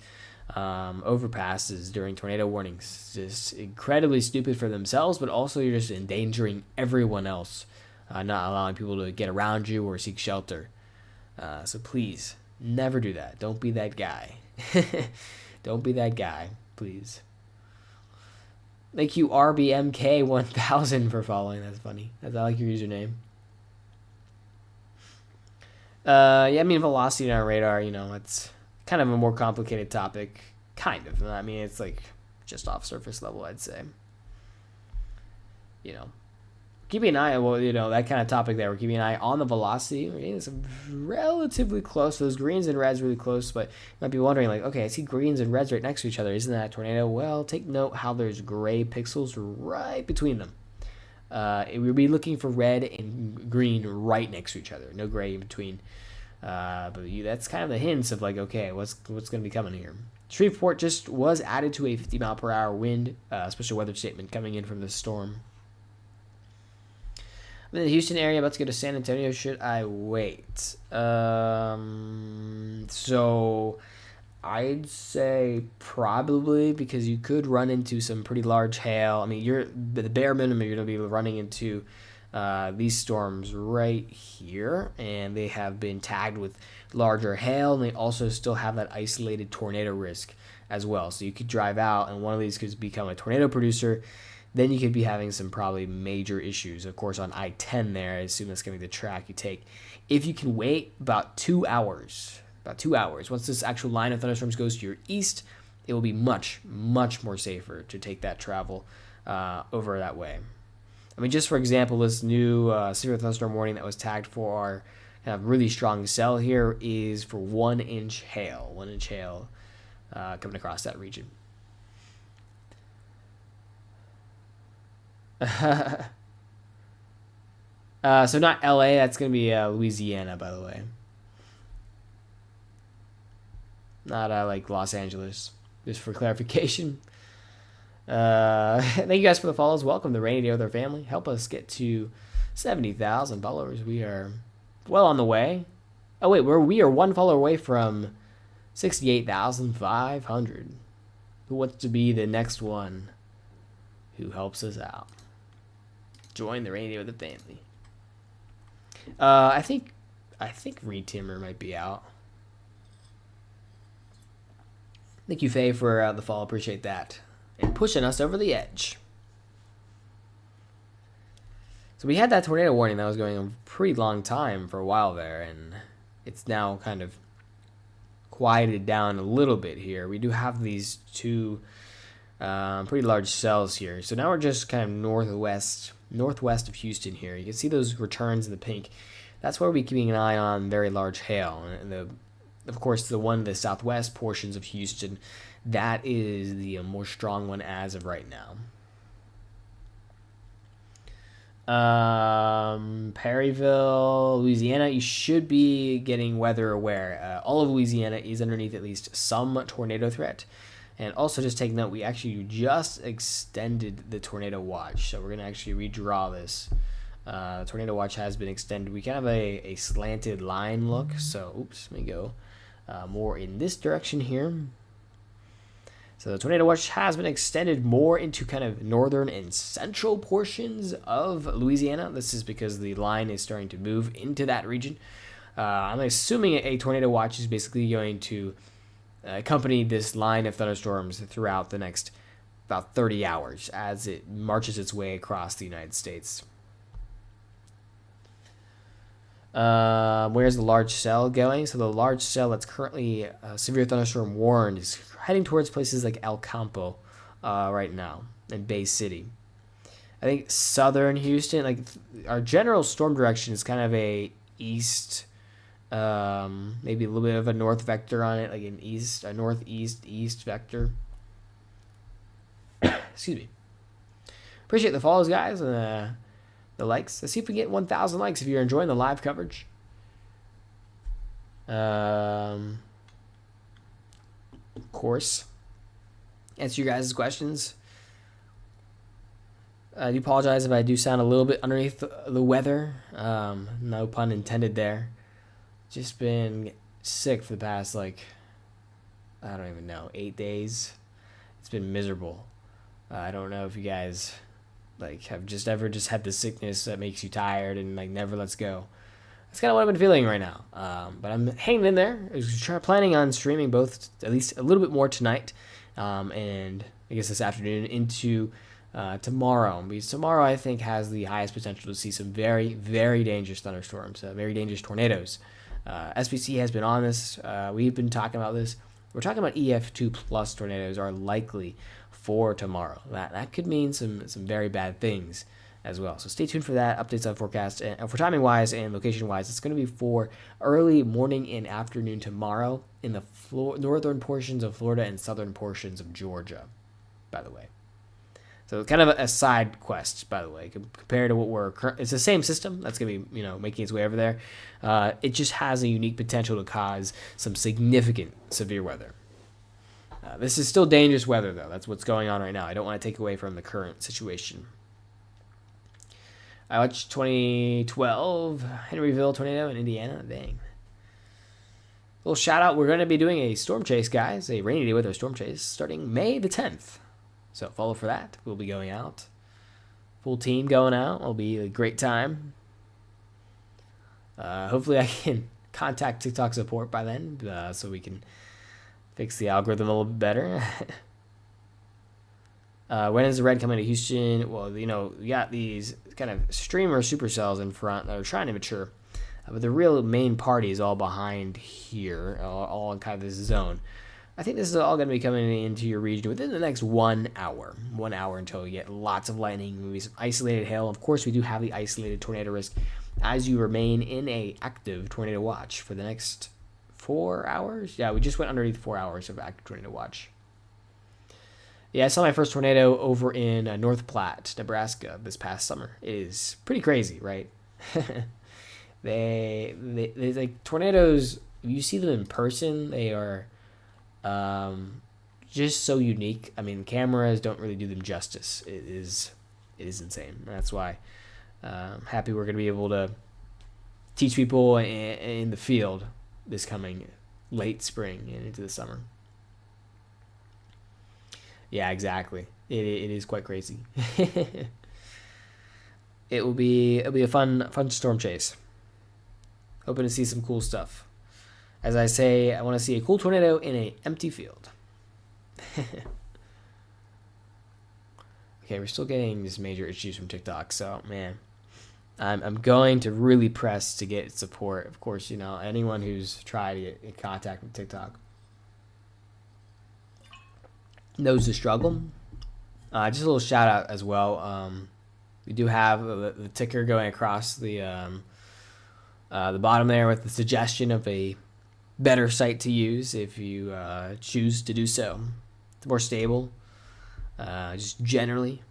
overpasses during tornado warnings. Just incredibly stupid for themselves, but also you're just endangering everyone else, not allowing people to get around you or seek shelter. So please, never do that. Don't be that guy. Don't be that guy, please. Thank you, RBMK1000, for following. That's funny. I like your username. Yeah, I mean, velocity on our radar, you know, it's kind of a more complicated topic. Kind of. I mean, it's like just off surface level, I'd say. You know, keeping an eye on, well, you know, that kind of topic there. We're keeping an eye on the velocity. It's relatively close. Those greens and reds really close, but you might be wondering, like, okay, I see greens and reds right next to each other. Isn't that a tornado? Well, take note how there's gray pixels right between them. We'll be looking for red and green right next to each other. No gray in between. But that's kind of the hints of, like, okay, what's going to be coming here. Shreveport just was added to a 50-mile-per-hour wind, special weather statement coming in from the storm. I'm in the Houston area, about to go to San Antonio. Should I wait? So I'd say probably, because you could run into some pretty large hail. I mean, the bare minimum you're going to be running into these storms right here, and they have been tagged with larger hail, and they also still have that isolated tornado risk as well. So you could drive out, and one of these could become a tornado producer. Then you could be having some probably major issues. Of course, on I-10 there, I assume that's going to be the track you take. If you can wait about 2 hours, once this actual line of thunderstorms goes to your east, it will be much, much more safer to take that travel over that way. I mean, just for example, this new severe thunderstorm warning that was tagged for our kind of really strong cell here is for 1 inch hail. 1 inch hail coming across that region. So not LA, that's going to be Louisiana, by the way. Not like Los Angeles, just for clarification. Thank you guys for the follows. Welcome to Rainy Day with our family. Help us get to 70,000 followers. We are well on the way. Oh wait, we are 1 follower away from 68,500. Who wants to be the next one who helps us out? Join the Rainy Day with the family. I think Reed Timmer might be out. Thank you, Faye, for the follow. Appreciate that. And pushing us over the edge. So we had that tornado warning that was going a pretty long time for a while there, and it's now kind of quieted down a little bit here. We do have these 2 Pretty large cells here. So now we're just kind of northwest of Houston here. You can see those returns in the pink. That's where we're keeping an eye on very large hail. And of course, the one in the southwest portions of Houston, that is the more strong one as of right now. Perryville, Louisiana, you should be getting weather aware. All of Louisiana is underneath at least some tornado threat. And also just take note, we actually just extended the tornado watch. So we're going to actually redraw this. The tornado watch has been extended. We kind of have a slanted line look. So, oops, let me go more in this direction here. So the tornado watch has been extended more into kind of northern and central portions of Louisiana. This is because the line is starting to move into that region. I'm assuming a tornado watch is basically going to accompany this line of thunderstorms throughout the next about 30 hours as it marches its way across the United States. Where's the large cell going? So the large cell that's currently severe thunderstorm warned is heading towards places like El Campo right now and Bay City. I think southern Houston, like our general storm direction is kind of a east, maybe a little bit of a north vector on it, like a northeast east vector. Excuse me. Appreciate the follows, guys, and the likes. Let's see if we get 1,000 likes if you're enjoying the live coverage. Of course, answer your guys' questions. I do apologize if I do sound a little bit underneath the weather. No pun intended there. Just been sick for the past, I don't even know, 8 days. It's been miserable. I don't know if you guys have just ever just had the sickness that makes you tired and never lets go. That's kind of what I've been feeling right now. But I'm hanging in there. I was planning on streaming both at least a little bit more tonight, and I guess this afternoon into tomorrow. Because tomorrow I think has the highest potential to see some very, very dangerous thunderstorms, very dangerous tornadoes. SPC has been on this. We've been talking about this. We're talking about EF2 plus tornadoes are likely for tomorrow. That could mean some very bad things as well. So stay tuned for that. Updates on forecast. And for timing wise and location wise, it's going to be for early morning and afternoon tomorrow in the northern portions of Florida and southern portions of Georgia, by the way. So kind of a side quest, by the way, compared to what it's the same system that's going to be, making its way over there. It just has a unique potential to cause some significant severe weather. This is still dangerous weather, though. That's what's going on right now. I don't want to take away from the current situation. I watched 2012 Henryville tornado in Indiana. Dang. Little shout out. We're going to be doing a storm chase, guys. A rainy day weather storm chase starting May the 10th. So follow for that. We'll be going out. Full team going out. It'll be a great time. Hopefully I can contact TikTok support by then so we can fix the algorithm a little bit better. When is the red coming to Houston? Well, we got these kind of streamer supercells in front that are trying to mature. But the real main party is all behind here, all in kind of this zone. I think this is all going to be coming into your region within the next 1 hour. 1 hour until you get lots of lightning, maybe some isolated hail. Of course, we do have the isolated tornado risk as you remain in a active tornado watch for the next 4 hours. Yeah, we just went underneath 4 hours of active tornado watch. Yeah, I saw my first tornado over in North Platte, Nebraska this past summer. It is pretty crazy, right? they like tornadoes. If you see them in person, they are just so unique. I mean, cameras don't really do them justice. It is insane. That's why I'm happy we're going to be able to teach people in the field this coming late spring and into the summer. Yeah, exactly. It is quite crazy. It'll be a fun storm chase. Hoping to see some cool stuff. As I say, I want to see a cool tornado in an empty field. Okay, we're still getting these major issues from TikTok, so man, I'm going to really press to get support. Of course, anyone who's tried to get in contact with TikTok knows the struggle. Just a little shout out as well. We do have the ticker going across the bottom there with the suggestion of a better site to use if you choose to do so. It's more stable, just generally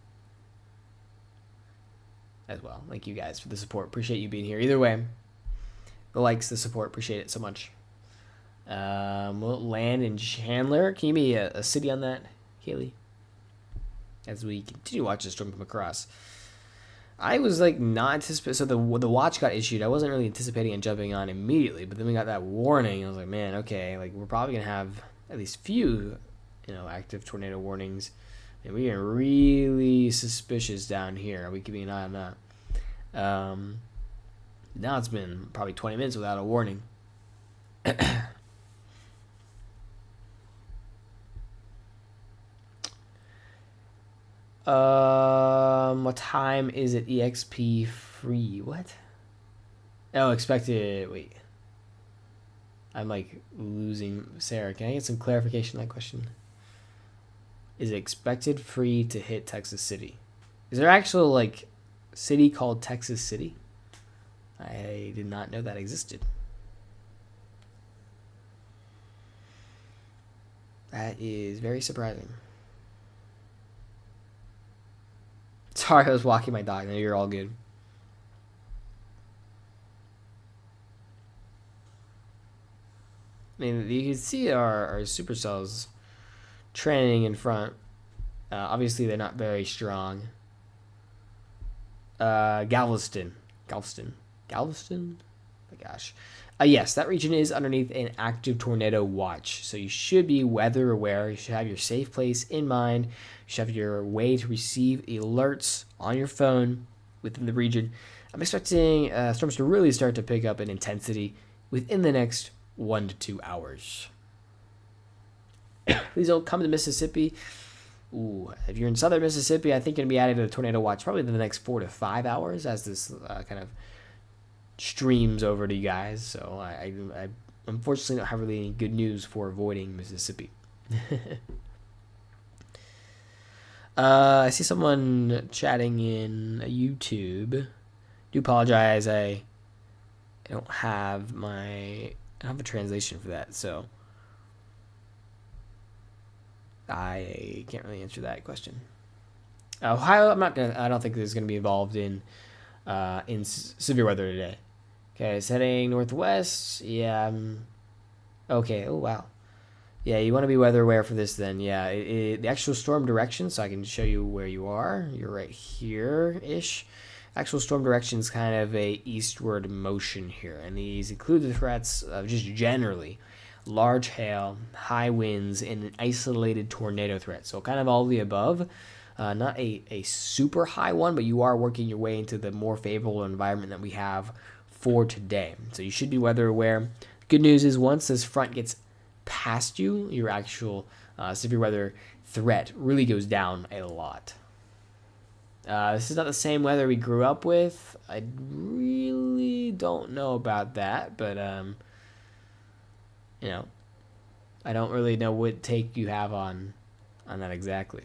as well. Thank you guys for the support. Appreciate you being here. Either way, the likes, the support, appreciate it so much. We'll land in Chandler. Can you give me a city on that, Kaylee? As we continue to watch the storm come across. I was like not anticipating. So the watch got issued. I wasn't really anticipating on jumping on immediately, but then we got that warning. I was like, man, okay, like we're probably gonna have at least few, active tornado warnings. And we're getting really suspicious down here. Are we keeping an eye on that? Now it's been probably 20 minutes without a warning. What time is it? EXP free? What? Oh, expected. Wait. I'm like losing Sarah. Can I get some clarification on that question? Is it expected free to hit Texas City? Is there actual like city called Texas City? I did not know that existed. That is very surprising. Sorry, I was walking my dog. No, you're all good. I mean, you can see our supercells training in front. Obviously, they're not very strong. Galveston. My gosh. Yes, that region is underneath an active tornado watch. So you should be weather aware. You should have your safe place in mind. You should have your way to receive alerts on your phone within the region. I'm expecting storms to really start to pick up in intensity within the next 1 to 2 hours. Please don't come to Mississippi. Ooh, if you're in southern Mississippi, I think you're going to be added to the tornado watch probably in the next 4 to 5 hours as this kind of streams over to you guys. So I unfortunately don't have really any good news for avoiding Mississippi. I see someone chatting in YouTube. Do apologize. I don't have a translation for that, so I can't really answer that question. Ohio, I don't think this is gonna be involved in severe weather today. Okay, it's heading northwest. Yeah. Okay. Oh wow. Yeah, you want to be weather aware for this then. Yeah, the actual storm direction, so I can show you where you are. You're right here-ish. Actual storm direction is kind of a eastward motion here, and these include the threats of just generally large hail, high winds, and an isolated tornado threat. So kind of all of the above. Not a super high one, but you are working your way into the more favorable environment that we have for today. So you should be weather aware. Good news is once this front gets past you, your actual severe weather threat really goes down a lot. This is not the same weather we grew up with. I really don't know about that, but I don't really know what take you have on that exactly.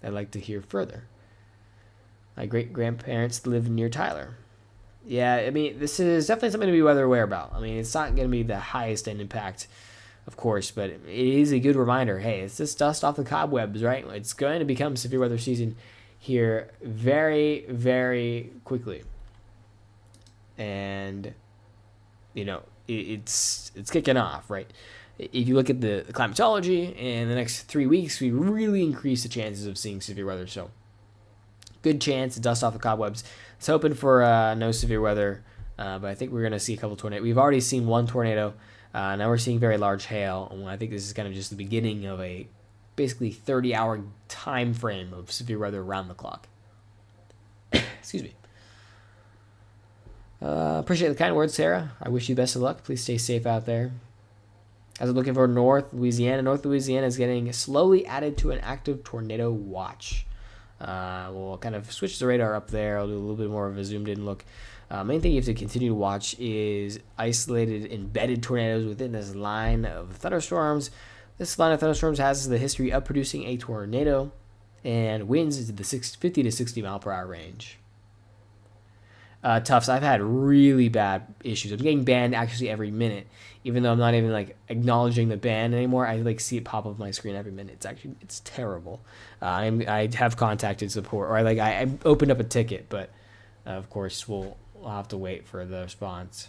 I'd like to hear further. My great-grandparents live near Tyler. Yeah, I mean, this is definitely something to be weather aware about. I mean, it's not going to be the highest end impact, of course, but it is a good reminder. Hey, it's just dust off the cobwebs, right? It's going to become severe weather season here very, very quickly. And, it's kicking off, right? If you look at the climatology, in the next 3 weeks, we really increase the chances of seeing severe weather. So, good chance to dust off the cobwebs. It's hoping for no severe weather, but I think we're going to see a couple tornadoes. We've already seen one tornado. Now we're seeing very large hail, and I think this is kind of just the beginning of a basically 30-hour time frame of severe weather around the clock. Excuse me. Appreciate the kind words, Sarah. I wish you best of luck. Please stay safe out there. As I'm looking for North Louisiana is getting slowly added to an active tornado watch. We'll kind of switch the radar up there. I'll do a little bit more of a zoomed in look. Main thing you have to continue to watch is isolated embedded tornadoes within this line of thunderstorms. This line of thunderstorms has the history of producing a tornado and winds into the 50 to 60 mile per hour range. Tufts, I've had really bad issues. I'm getting banned actually every minute, even though I'm not even like acknowledging the ban anymore. I like see it pop up on my screen every minute. It's terrible. I have contacted support, or I opened up a ticket, but of course we'll have to wait for the response.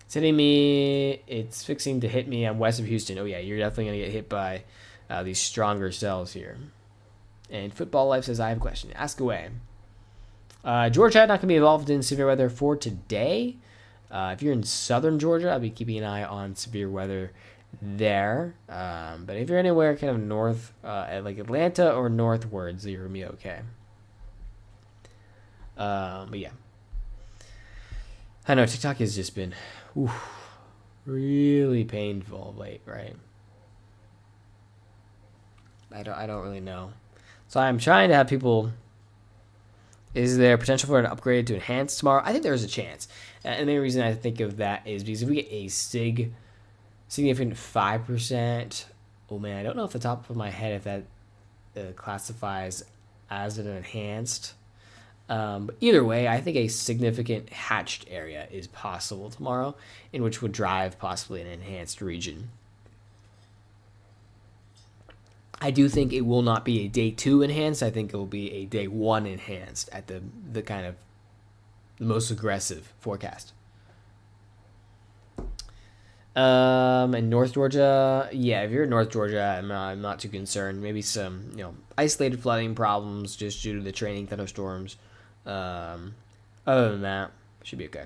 It's hitting me. It's fixing to hit me. I'm west of Houston. Oh yeah, you're definitely gonna get hit by these stronger cells here. And Football Life says, I have a question. Ask away. Georgia not going to be involved in severe weather for today. If you're in southern Georgia, I'll be keeping an eye on severe weather there. But if you're anywhere kind of north, like Atlanta or northwards, you're going to be okay. But yeah. I know TikTok has just been really painful of late, right? I don't really know. So I'm trying to have people. Is there potential for an upgrade to enhance tomorrow? I think there is a chance. And the main reason I think of that is because if we get a significant 5%, oh man, I don't know off the top of my head if that classifies as an enhanced. But either way, I think a significant hatched area is possible tomorrow, in which would drive possibly an enhanced region. I do think it will not be a day 2 enhanced. I think it will be a day 1 enhanced at the kind of the most aggressive forecast. In North Georgia, yeah, if you're in North Georgia, I'm not too concerned. Maybe some isolated flooding problems just due to the training thunderstorms. Other than that, should be okay.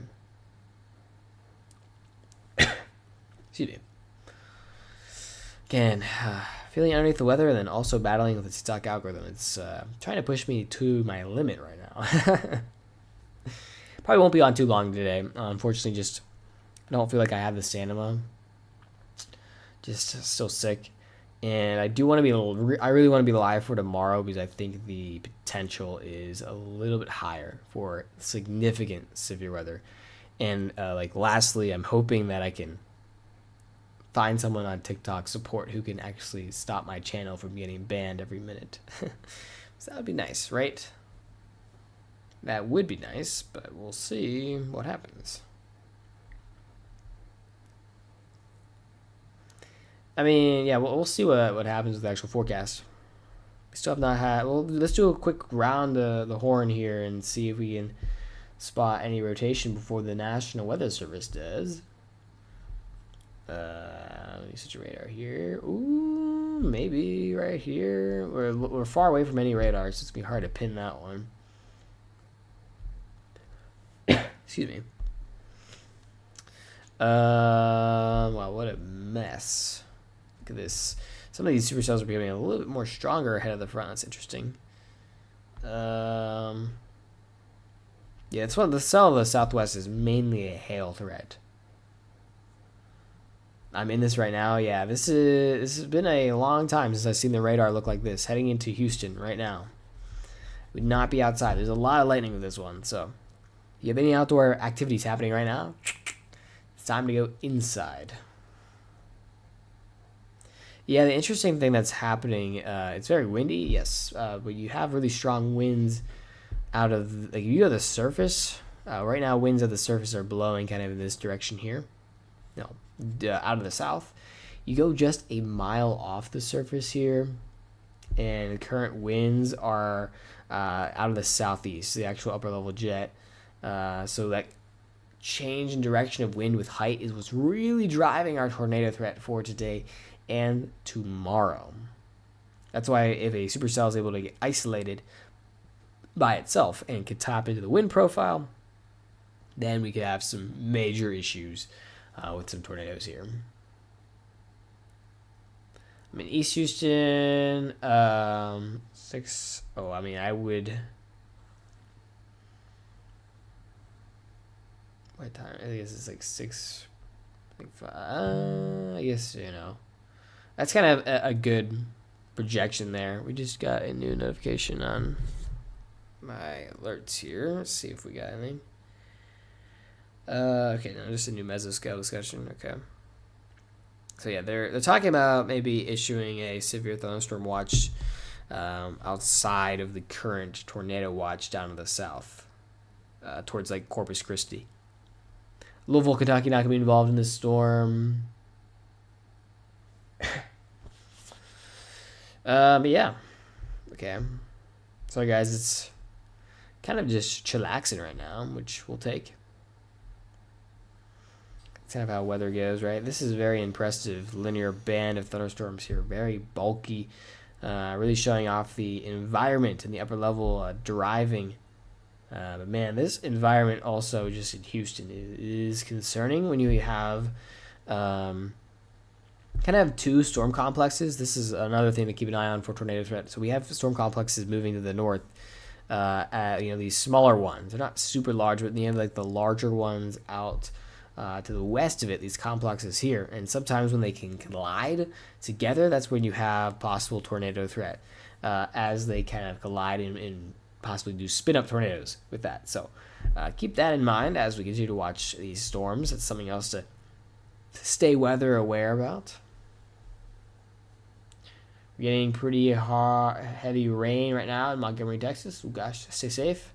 Excuse me. Again, feeling underneath the weather and then also battling with the TikTok algorithm. It's trying to push me to my limit right now. Probably won't be on too long today. Unfortunately, just I don't feel like I have the stamina. Just still sick. And I do want to be I really want to be live for tomorrow because I think the potential is a little bit higher for significant severe weather. And lastly, I'm hoping that I can find someone on TikTok support who can actually stop my channel from getting banned every minute. So that would be nice, right? That would be nice, but we'll see what happens. I mean, yeah, we'll see what happens with the actual forecast. We still have not had. Well, let's do a quick round the horn here and see if we can spot any rotation before the National Weather Service does. Let me switch your radar here. Ooh, maybe right here. We're far away from any radar, so it's gonna be hard to pin that one. Excuse me. Wow, what a mess. Look at this. Some of these supercells are becoming a little bit more stronger ahead of the front. That's interesting. Yeah, it's one of the cell of the Southwest is mainly a hail threat. I'm in this right now. Yeah, this has been a long time since I've seen the radar look like this. Heading into Houston right now. Would not be outside. There's a lot of lightning with this one. So, if you have any outdoor activities happening right now, it's time to go inside. Yeah, the interesting thing that's happening, it's very windy, yes, but you have really strong winds out of, you go to the surface. Right now, winds at the surface are blowing kind of in this direction here. No, out of the south. You go just a mile off the surface here, and current winds are out of the southeast, the actual upper level jet. So that change in direction of wind with height is what's really driving our tornado threat for today and tomorrow. That's why if a supercell is able to get isolated by itself and could tap into the wind profile, then we could have some major issues with some tornadoes here. I'm in East Houston, I would... What time? I guess it's like 6, I guess, that's kind of a good projection there. We just got a new notification on my alerts here. Let's see if we got anything. Okay, no, just a new mesoscale discussion. Okay. So yeah, they're talking about maybe issuing a severe thunderstorm watch outside of the current tornado watch down to the south, towards like Corpus Christi. Louisville, Kentucky not going to be involved in this storm. But yeah. Okay. Sorry guys, it's kind of just chillaxing right now, which we'll take. That's kind of how weather goes, right? This is a very impressive linear band of thunderstorms here. Very bulky. Really showing off the environment in the upper level driving. But man, this environment also just in Houston is concerning when you have kind of have two storm complexes. This is another thing to keep an eye on for tornado threat. So we have storm complexes moving to the north. These smaller ones. They're not super large, but you have like the larger ones out to the west of it, these complexes here. And sometimes when they can collide together, that's when you have possible tornado threat as they kind of collide and possibly do spin up tornadoes with that. So keep that in mind as we continue to watch these storms. It's something else to stay weather aware about. We're getting pretty heavy rain right now in Montgomery, Texas. Oh gosh, stay safe.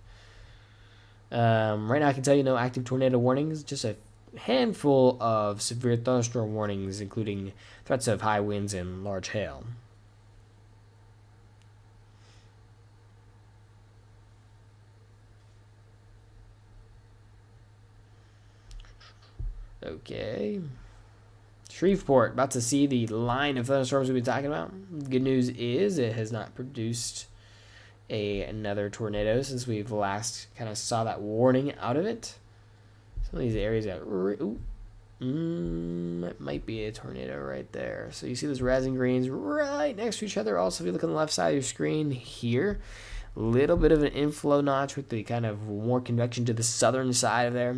Right now I can tell you no active tornado warnings, just a handful of severe thunderstorm warnings, including threats of high winds and large hail. Okay. Shreveport, about to see the line of thunderstorms we've been talking about. Good news is it has not produced another tornado since we've last kind of saw that warning out of it. Some of these areas got it might be a tornado right there. So you see those res and greens right next to each other. Also, if you look on the left side of your screen here, a little bit of an inflow notch with the kind of more convection to the southern side of there.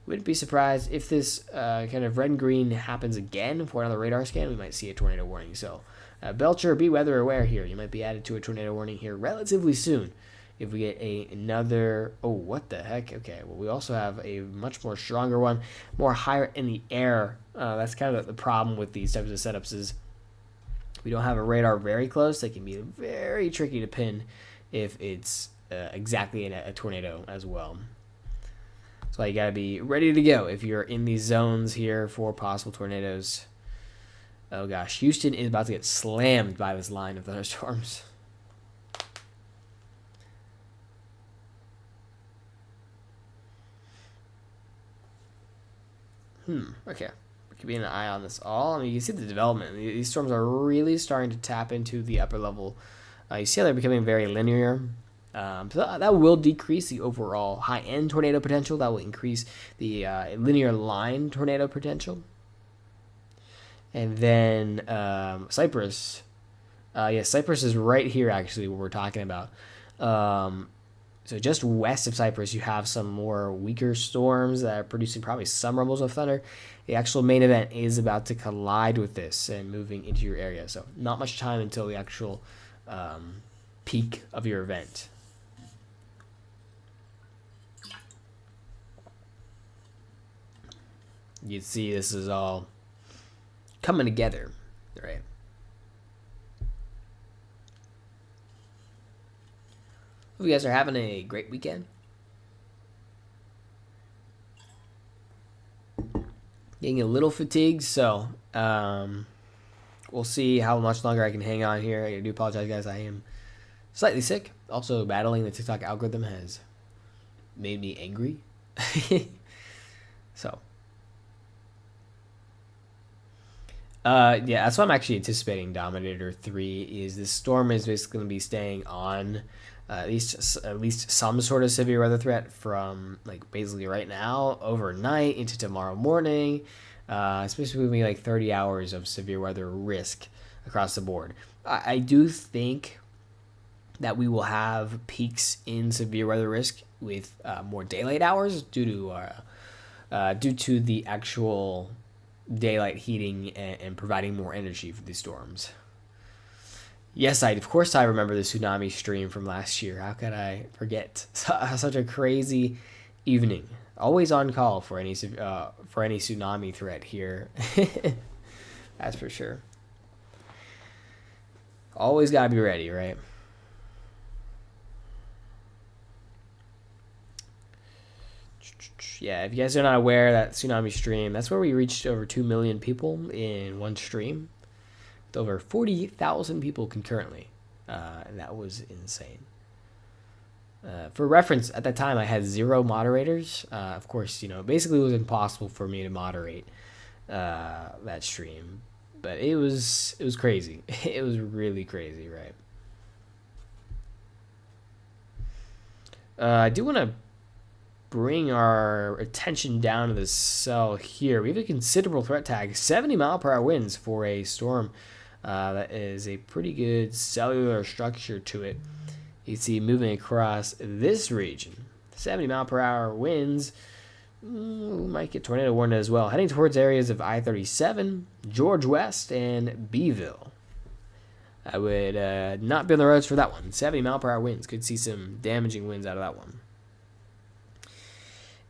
Wouldn't be surprised if this kind of red and green happens again for another radar scan. We might see a tornado warning. So Belcher, be weather aware here. You might be added to a tornado warning here relatively soon if we get another. Oh, what the heck? Okay, well, we also have a much more stronger one, more higher in the air. That's kind of the problem with these types of setups is we don't have a radar very close. They can be very tricky to pin if it's exactly in a tornado as well. So you got to be ready to go if you're in these zones here for possible tornadoes. Oh gosh, Houston is about to get slammed by this line of thunderstorms. Okay. Keeping an eye on this all. I mean, you can see the development. These storms are really starting to tap into the upper level. You see how they're becoming very linear. So that will decrease the overall high-end tornado potential. That will increase the linear line tornado potential. And then Cypress. Cypress is right here, actually, what we're talking about. So just west of Cypress, you have some more weaker storms that are producing probably some rumbles of thunder. The actual main event is about to collide with this and moving into your area. So not much time until the actual peak of your event. You see this is all coming together, right? Hope you guys are having a great weekend. Getting a little fatigued, so we'll see how much longer I can hang on here. I do apologize, guys. I am slightly sick. Also, battling the TikTok algorithm has made me angry. So, that's what I'm actually anticipating. Dominator 3 is this storm is basically going to be staying on at least some sort of severe weather threat from like basically right now overnight into tomorrow morning. It's basically going to be like 30 hours of severe weather risk across the board. I do think that we will have peaks in severe weather risk with more daylight hours due to the actual daylight heating and providing more energy for these storms. Yes, of course I remember the tsunami stream from last year. How could I forget? Such a crazy evening. Always on call for any tsunami threat here. That's for sure. Always gotta be ready, right? Yeah, if you guys are not aware, that Tsunami stream, that's where we reached over 2 million people in one stream, with over 40,000 people concurrently. And that was insane. For reference, at that time I had 0 moderators. Of course, basically it was impossible for me to moderate that stream, but it was crazy. It was really crazy, right? I do want to bring our attention down to the cell here. We have a considerable threat tag, 70-mile-per-hour winds for a storm. That is a pretty good cellular structure to it. You see moving across this region, 70-mile-per-hour winds. We might get tornado warning as well. Heading towards areas of I-37, George West, and Beeville. I would not be on the roads for that one. 70-mile-per-hour winds. Could see some damaging winds out of that one.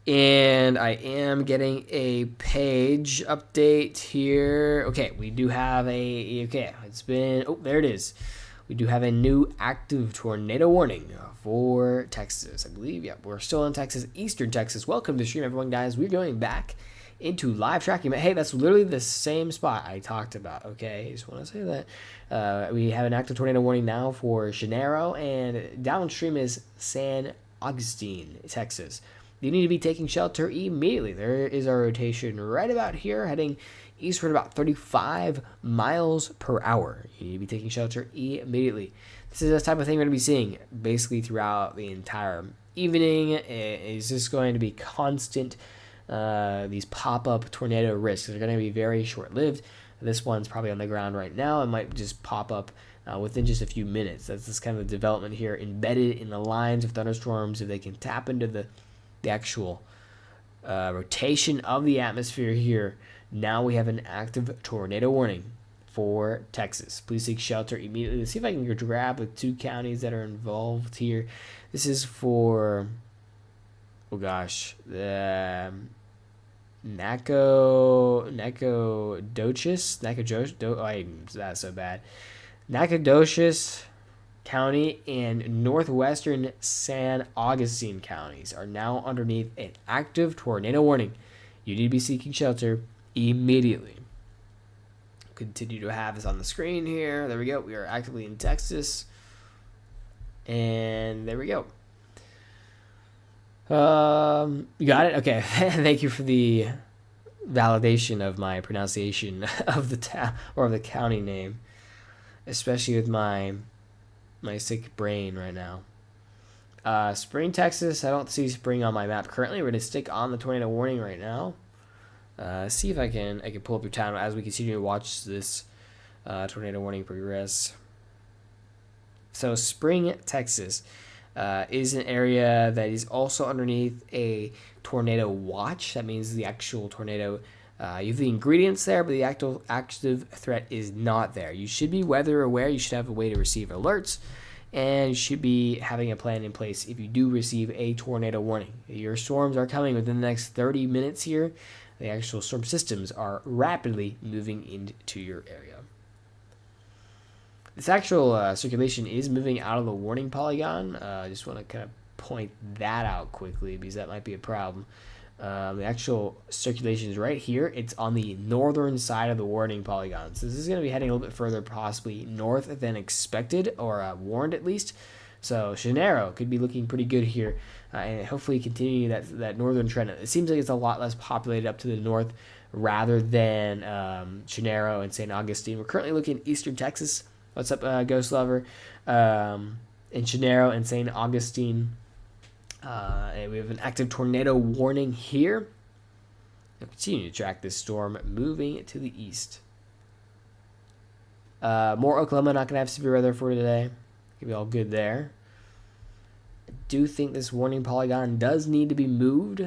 And I am getting a page update here. Okay, we do have it's been, there it is. We do have a new active tornado warning for Texas, I believe. Yeah, we're still in Texas, Eastern Texas. Welcome to the stream, everyone, guys. We're going back into live tracking. Hey, that's literally the same spot I talked about, okay? I just want to say that. We have an active tornado warning now for Genaro, and downstream is San Augustine, Texas. You need to be taking shelter immediately. There is our rotation right about here, heading eastward about 35 miles per hour. You need to be taking shelter immediately. This is the type of thing we're going to be seeing basically throughout the entire evening. It's just going to be constant, these pop-up tornado risks. They're going to be very short-lived. This one's probably on the ground right now. It might just pop up within just a few minutes. That's this kind of development here, embedded in the lines of thunderstorms. If they can tap into the actual rotation of the atmosphere here, now we have an active tornado warning for Texas. Please take shelter immediately. Let's see if I can grab the 2 counties that are involved here. This is for, the that's so bad. Nacogdoches County and northwestern San Augustine counties are now underneath an active tornado warning. You need to be seeking shelter immediately. Continue to have this on the screen here. There we go. We are actively in Texas. And there we go. You got it? Okay. Thank you for the validation of my pronunciation of the town or of the county name, especially with my sick brain right now. Spring, Texas. I don't see spring on my map currently. We're going to stick on the tornado warning right now. See if I can pull up your town as we continue to watch this tornado warning progress. So Spring, Texas is an area that is also underneath a tornado watch. That means the actual tornado, you have the ingredients there, but the active threat is not there. You should be weather aware. You should have a way to receive alerts, and you should be having a plan in place if you do receive a tornado warning. Your storms are coming within the next 30 minutes here. The actual storm systems are rapidly moving into your area. This actual circulation is moving out of the warning polygon. I just want to kind of point that out quickly because that might be a problem. The actual circulation is right here. It's on the northern side of the warning polygon. So this is going to be heading a little bit further, possibly north than expected, or warned at least. So Genaro could be looking pretty good here, and hopefully continue that northern trend. It seems like it's a lot less populated up to the north rather than Genaro and St. Augustine. We're currently looking at eastern Texas. What's up, Ghost Lover? In Genaro and St. Augustine. And we have an active tornado warning here. We'll continue to track this storm moving to the east. More Oklahoma, not going to have severe weather for today. Gonna be all good there. I do think this warning polygon does need to be moved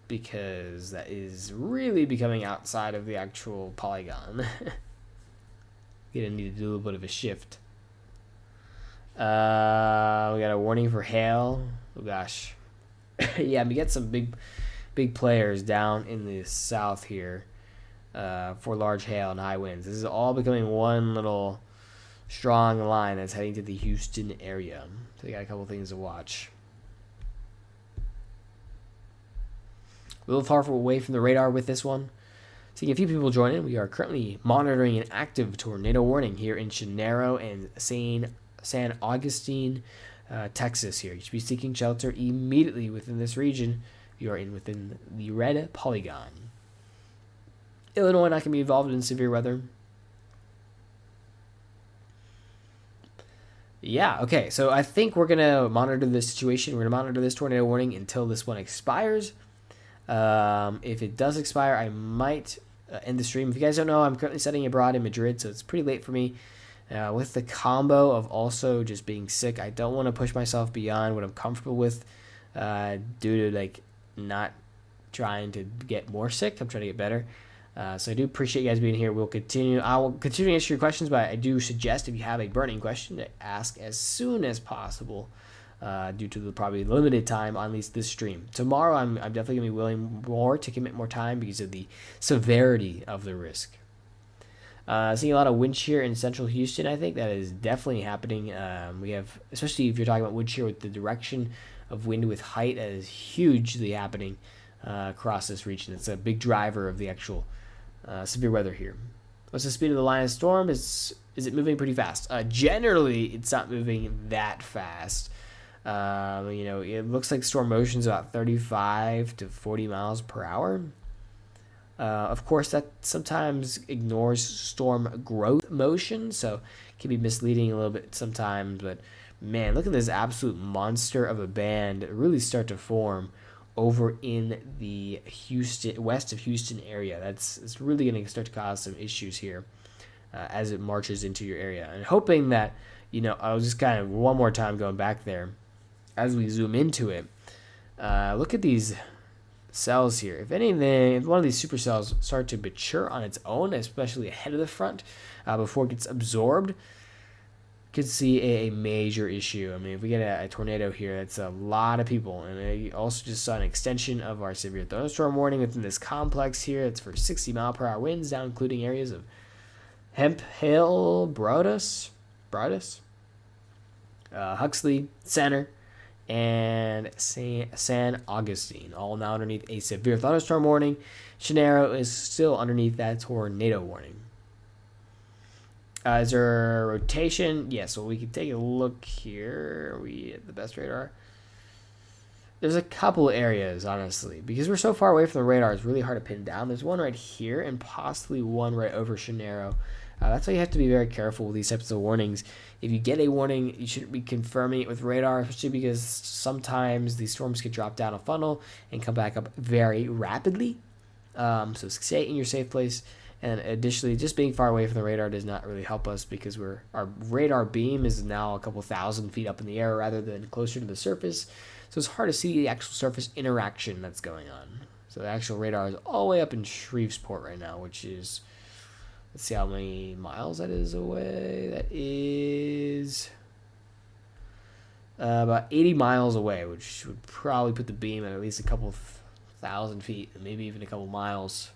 because that is really becoming outside of the actual polygon. Gonna need to do a little bit of a shift. We got a warning for hail. Oh gosh. Yeah, we get some big players down in the south here for large hail and high winds. This is all becoming one little strong line that's heading to the Houston area. So they got a couple things to watch. A little far away from the radar with this one. Seeing a few people join in, we are currently monitoring an active tornado warning here in Chenaro and San Augustine, Texas here. You should be seeking shelter immediately within this region. You are within the red polygon. Illinois not going to be involved in severe weather. Yeah, okay, so I think we're going to monitor this situation. We're going to monitor this tornado warning until this one expires. If it does expire, I might end the stream. If you guys don't know, I'm currently studying abroad in Madrid, so it's pretty late for me. With the combo of also just being sick, I don't want to push myself beyond what I'm comfortable with due to like not trying to get more sick. I'm trying to get better. So I do appreciate you guys being here. We'll continue. I will continue to answer your questions, but I do suggest if you have a burning question to ask as soon as possible due to the probably limited time on at least this stream. Tomorrow, I'm definitely going to be willing more to commit more time because of the severity of the risk. Seeing a lot of wind shear in central Houston, I think that is definitely happening. We have, especially if you're talking about wind shear with the direction of wind with height, that is hugely happening across this region. It's a big driver of the actual severe weather here. What's the speed of the line of storm? Is it moving pretty fast? Generally, it's not moving that fast. It looks like storm motion is about 35 to 40 miles per hour. Of course, that sometimes ignores storm growth motion, so it can be misleading a little bit sometimes. But man, look at this absolute monster of a band really start to form over in the west of Houston area. It's really going to start to cause some issues here as it marches into your area. And hoping that, I was just kind of one more time going back there as we zoom into it. Look at these cells here. If anything, if one of these supercells start to mature on its own, especially ahead of the front, before it gets absorbed, could see a major issue. I mean, if we get a tornado here, that's a lot of people. And I also just saw an extension of our severe thunderstorm warning within this complex here. It's for 60-mile-per-hour winds, down including areas of Hemp Hill, Broadus, Huxley, Center, and San Augustine, all now underneath a severe thunderstorm warning. Chenaro is still underneath that tornado warning. Is there a rotation? Yes, well, we can take a look here. Are we at the best radar? There's a couple areas, honestly. Because we're so far away from the radar, it's really hard to pin down. There's one right here and possibly one right over Chenaro. That's why you have to be very careful with these types of warnings. If you get a warning, you shouldn't be confirming it with radar, especially because sometimes these storms can drop down a funnel and come back up very rapidly. So stay in your safe place. And additionally, just being far away from the radar does not really help us because our radar beam is now a couple thousand feet up in the air rather than closer to the surface. So it's hard to see the actual surface interaction that's going on. So the actual radar is all the way up in Shreveport right now, which is, let's see how many miles that is away. That is about 80 miles away, which would probably put the beam at least a couple thousand feet, maybe even a couple miles.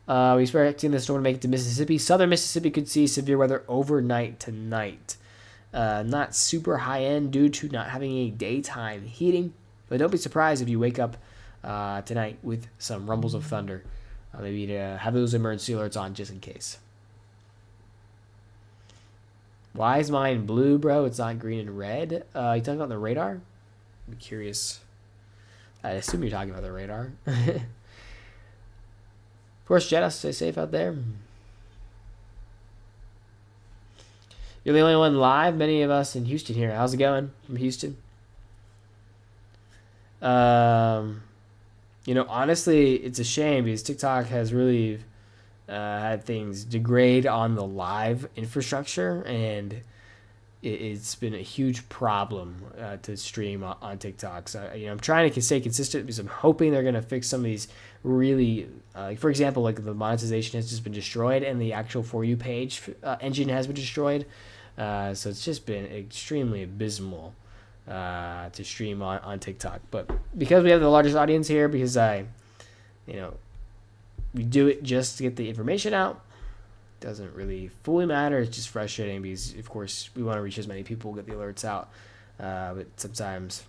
We're expecting the storm to make it to Mississippi. Southern Mississippi could see severe weather overnight tonight. Not super high end due to not having any daytime heating, but don't be surprised if you wake up tonight with some rumbles of thunder. Maybe to have those emergency alerts on just in case. Why is mine blue, bro? It's not green and red. You talking about the radar? I'm curious. I assume you're talking about the radar. Of course, Jeddah, stay safe out there. You're the only one live. Many of us in Houston here. How's it going from Houston? Honestly, it's a shame because TikTok has really had things degrade on the live infrastructure, and it's been a huge problem to stream on TikTok. So, I'm trying to stay consistent because I'm hoping they're going to fix some of these really, for example, like the monetization has just been destroyed and the actual For You page engine has been destroyed. So it's just been extremely abysmal to stream on TikTok. But because we have the largest audience here, because we do it just to get the information out, doesn't really fully matter. It's just frustrating because, of course, we want to reach as many people, get the alerts out. But sometimes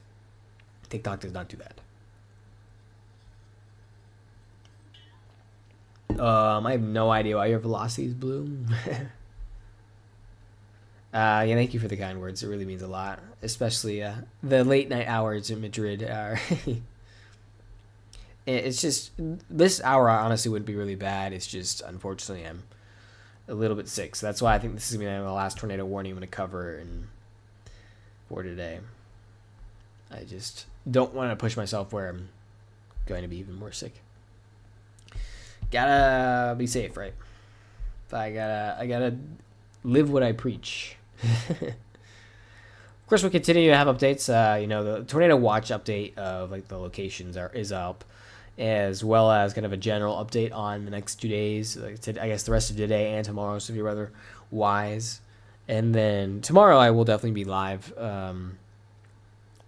TikTok does not do that. I have no idea why your velocity is blue. Yeah, thank you for the kind words. It really means a lot, especially the late night hours in Madrid. It's just this hour honestly would be really bad. It's just unfortunately I'm a little bit sick, so that's why I think this is gonna be the last tornado warning I'm gonna cover for today. I just don't want to push myself where I'm going to be even more sick. Gotta be safe, right? I gotta live what I preach. Of course, we'll continue to have updates. The Tornado Watch update of like the locations is up, as well as kind of a general update on the next 2 days. I guess the rest of today and tomorrow, severe weather wise. And then tomorrow I will definitely be live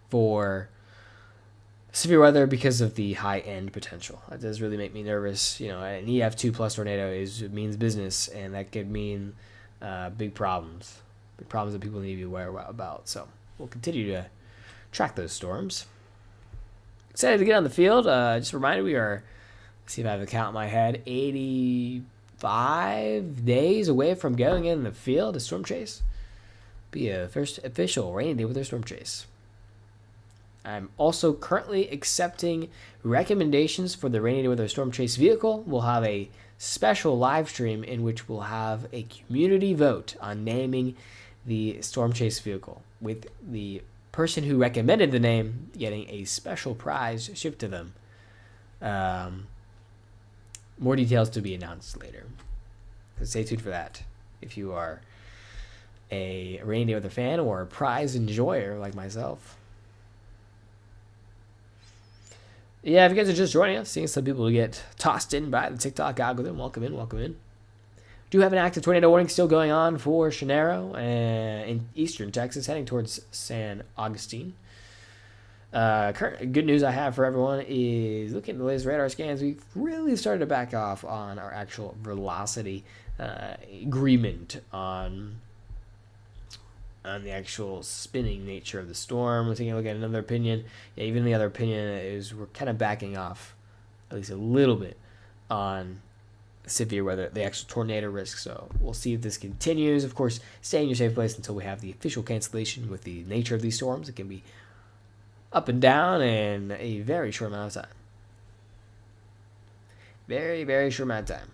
for severe weather because of the high end potential. That does really make me nervous. An EF2 plus tornado means business, and that could mean big problems that people need to be aware about. So we'll continue to track those storms. Excited to get on the field. Just a reminder, we are, let's see if I have the count in my head, 85 days away from going in the field to Storm Chase. Be a first official rainy day with our Storm Chase. I'm also currently accepting recommendations for the Rainy Day Weather Storm Chase vehicle. We'll have a special live stream in which we'll have a community vote on naming the Storm Chase vehicle, with the person who recommended the name getting a special prize shipped to them. More details to be announced later. So stay tuned for that if you are a Rainy Day Weather fan or a prize enjoyer like myself. Yeah, if you guys are just joining us, seeing some people get tossed in by the TikTok algorithm, welcome in. Do have an active tornado warning still going on for Chenero in eastern Texas, heading towards San Augustine. Current good news I have for everyone is, looking at the latest radar scans, we've really started to back off on our actual velocity agreement on the actual spinning nature of the storm. We're taking a look at another opinion. Yeah, even the other opinion is we're kind of backing off at least a little bit on severe weather, the actual tornado risk. So we'll see if this continues. Of course, stay in your safe place until we have the official cancellation. With the nature of these storms, it can be up and down in a very short amount of time. Very, very short amount of time.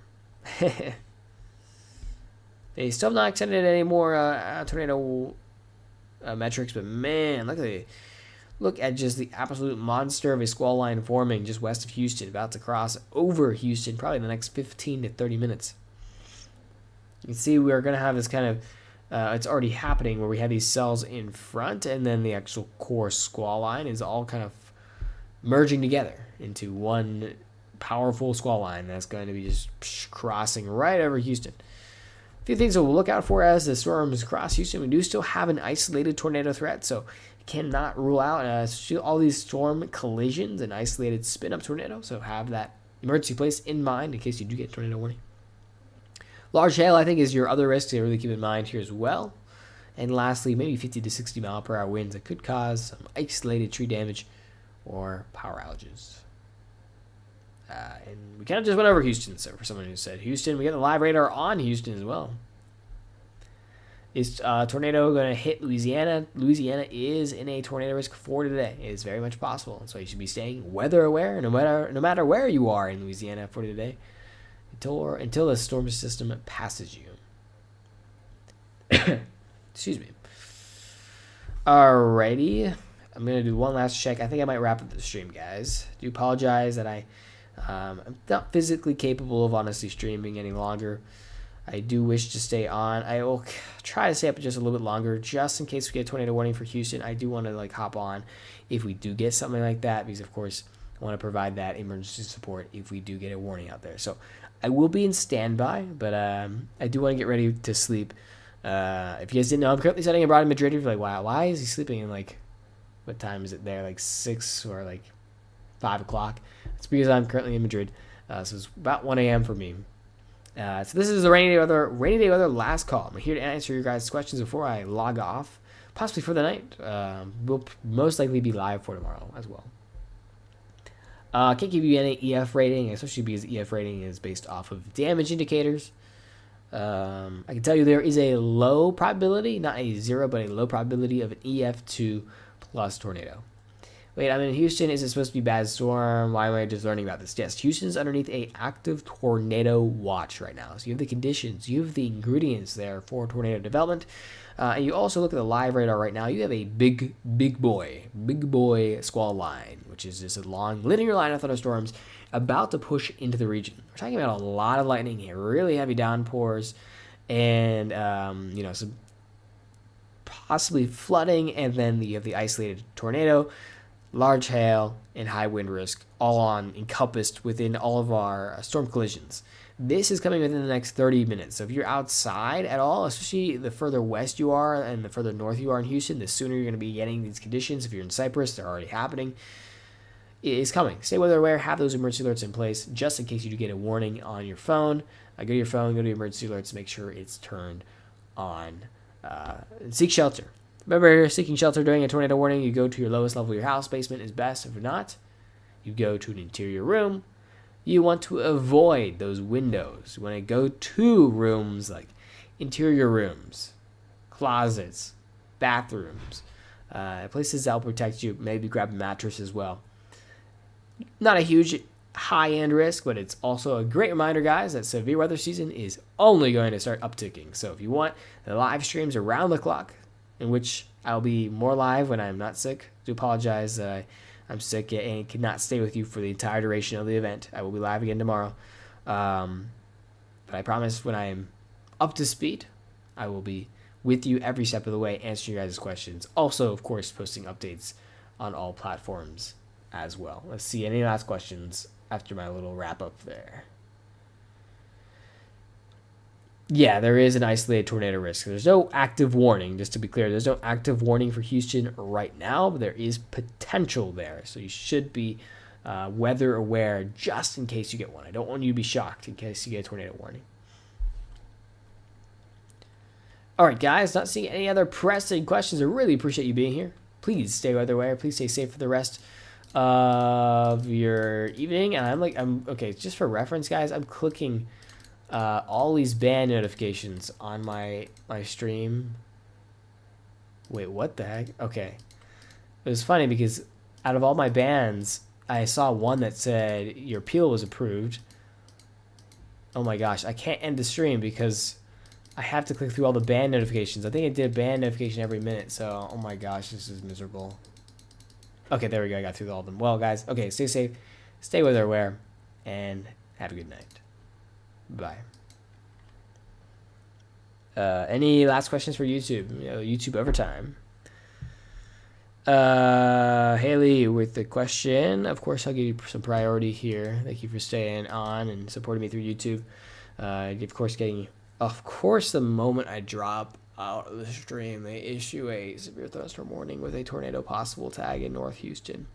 They still have not extended any more tornado metrics, but man, look at just the absolute monster of a squall line forming just west of Houston, about to cross over Houston probably in the next 15 to 30 minutes. You can see we're going to have this kind of, it's already happening, where we have these cells in front, and then the actual core squall line is all kind of merging together into one powerful squall line that's going to be just crossing right over Houston. A few things that we'll look out for as the storms cross Houston. We do still have an isolated tornado threat, so cannot rule out all these storm collisions and isolated spin-up tornado. So have that emergency place in mind in case you do get tornado warning. Large hail, I think, is your other risk to really keep in mind here as well. And lastly, maybe 50 to 60 mile per hour winds that could cause some isolated tree damage or power outages. And we kind of just went over Houston. So for someone who said Houston, we got the live radar on Houston as well. Is tornado going to hit Louisiana? Louisiana is in a tornado risk for today. It is very much possible. So you should be staying weather aware no matter where you are in Louisiana for today until the storm system passes you. Excuse me. Alrighty. I'm going to do one last check. I think I might wrap up the stream, guys. I do apologize that I'm not physically capable of honestly streaming any longer. I do wish to stay on. I will try to stay up just a little bit longer, just in case we get a tornado warning for Houston. I do want to hop on if we do get something like that, because of course I want to provide that emergency support if we do get a warning out there. So I will be in standby, but I do want to get ready to sleep. If you guys didn't know, I'm currently studying abroad in Madrid. If you're like, wow, why is he sleeping in what time is it there? 6 or 5 o'clock. It's because I'm currently in Madrid. So it's about 1 a.m. for me. So this is the rainy day weather last call. I'm here to answer your guys' questions before I log off, possibly for the night. We'll most likely be live for tomorrow as well. Can't give you any EF rating, especially because EF rating is based off of damage indicators. I can tell you there is a low probability, not a 0, but a low probability of an EF2 plus tornado. Wait, I'm in Houston. Is it supposed to be bad storm? Why am I just learning about this? Yes, Houston's underneath a active tornado watch right now. So you have the conditions, you have the ingredients there for tornado development. And you also look at the live radar right now. You have a big boy squall line, which is just a long linear line of thunderstorms about to push into the region. We're talking about a lot of lightning here, really heavy downpours, and some possibly flooding, and then you have the isolated tornado, large hail, and high wind risk, all encompassed within all of our storm collisions. This is coming within the next 30 minutes. So if you're outside at all, especially the further west you are and the further north you are in Houston, the sooner you're going to be getting these conditions. If you're in Cypress, they're already happening. It is coming. Stay weather aware. Have those emergency alerts in place just in case you do get a warning on your phone. Go to your phone, go to emergency alerts, make sure it's turned on. Seek shelter. Remember, seeking shelter during a tornado warning, you go to your lowest level of your house. Basement is best. If not, you go to an interior room. You want to avoid those windows. You want to go to rooms like interior rooms, closets, bathrooms, places that will protect you. Maybe grab a mattress as well. Not a huge high-end risk, but it's also a great reminder, guys, that severe weather season is only going to start upticking. So if you want the live streams around the clock, in which I'll be more live when I'm not sick, I do apologize. I'm sick and cannot stay with you for the entire duration of the event. I will be live again tomorrow. But I promise when I am up to speed, I will be with you every step of the way, answering your guys' questions. Also, of course, posting updates on all platforms as well. Let's see, any last questions after my little wrap up there? Yeah, there is an isolated tornado risk. There's no active warning, just to be clear. There's no active warning for Houston right now, but there is potential there. So you should be weather aware just in case you get one. I don't want you to be shocked in case you get a tornado warning. All right, guys, not seeing any other pressing questions. I really appreciate you being here. Please stay weather aware. Please stay safe for the rest of your evening. And I'm okay, just for reference, guys, I'm clicking all these band notifications on my stream. Wait, what the heck? Okay. It was funny because out of all my bans, I saw one that said your appeal was approved. Oh my gosh, I can't end the stream because I have to click through all the band notifications. I think it did band notification every minute, so oh my gosh, this is miserable. Okay, there we go. I got through all of them. Well, guys, okay, stay safe, stay weather aware, and have a good night. Bye. Any last questions for YouTube? YouTube overtime. Haley with the question. Of course, I'll give you some priority here. Thank you for staying on and supporting me through YouTube. Of course, the moment I drop out of the stream, they issue a severe thunderstorm warning with a tornado possible tag in North Houston.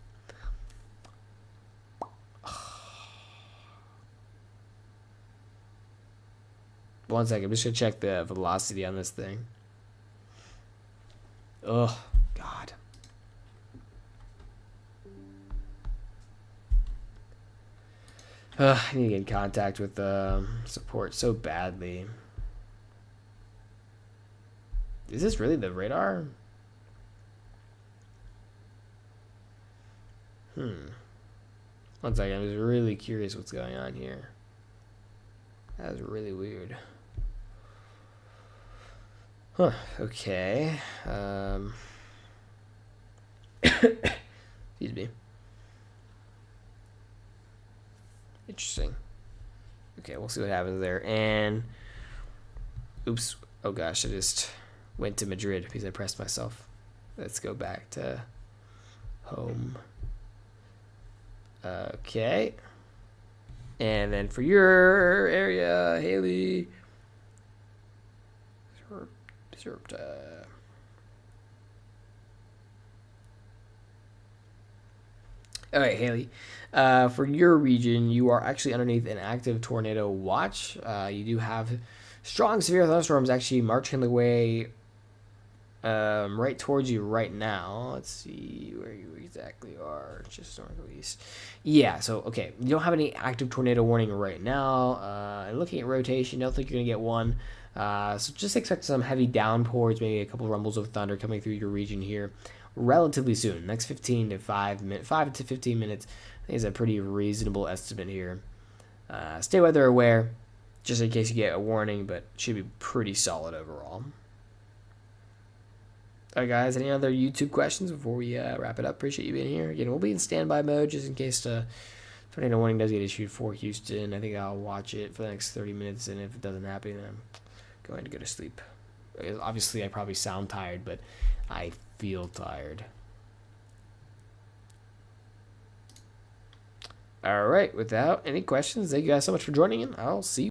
One second, I'm just gonna check the velocity on this thing. Oh, God. I need to get in contact with support so badly. Is this really the radar? One second, I'm just really curious what's going on here. That's really weird. Huh, okay. Excuse me. Interesting. Okay, we'll see what happens there. And, oops. Oh gosh, I just went to Madrid because I pressed myself. Let's go back to home. Okay. And then for your area, Haley. All right, Haley. For your region, you are actually underneath an active tornado watch. You do have strong severe thunderstorms actually marching the way right towards you right now. Let's see where you exactly are. Just northeast. Yeah, so, okay. You don't have any active tornado warning right now. Looking at rotation, don't think you're going to get one. So just expect some heavy downpours, maybe a couple rumbles of thunder coming through your region here relatively soon. Next 5 to 15 minutes, I think is a pretty reasonable estimate here. Stay weather aware, just in case you get a warning, but should be pretty solid overall. All right, guys, any other YouTube questions before we wrap it up? Appreciate you being here. Again, we'll be in standby mode just in case the tornado warning does get issued for Houston. I think I'll watch it for the next 30 minutes, and if it doesn't happen, then I'm going to go to sleep. Obviously, I probably sound tired, but I feel tired. All right, without any questions, thank you guys so much for joining in. I'll see you.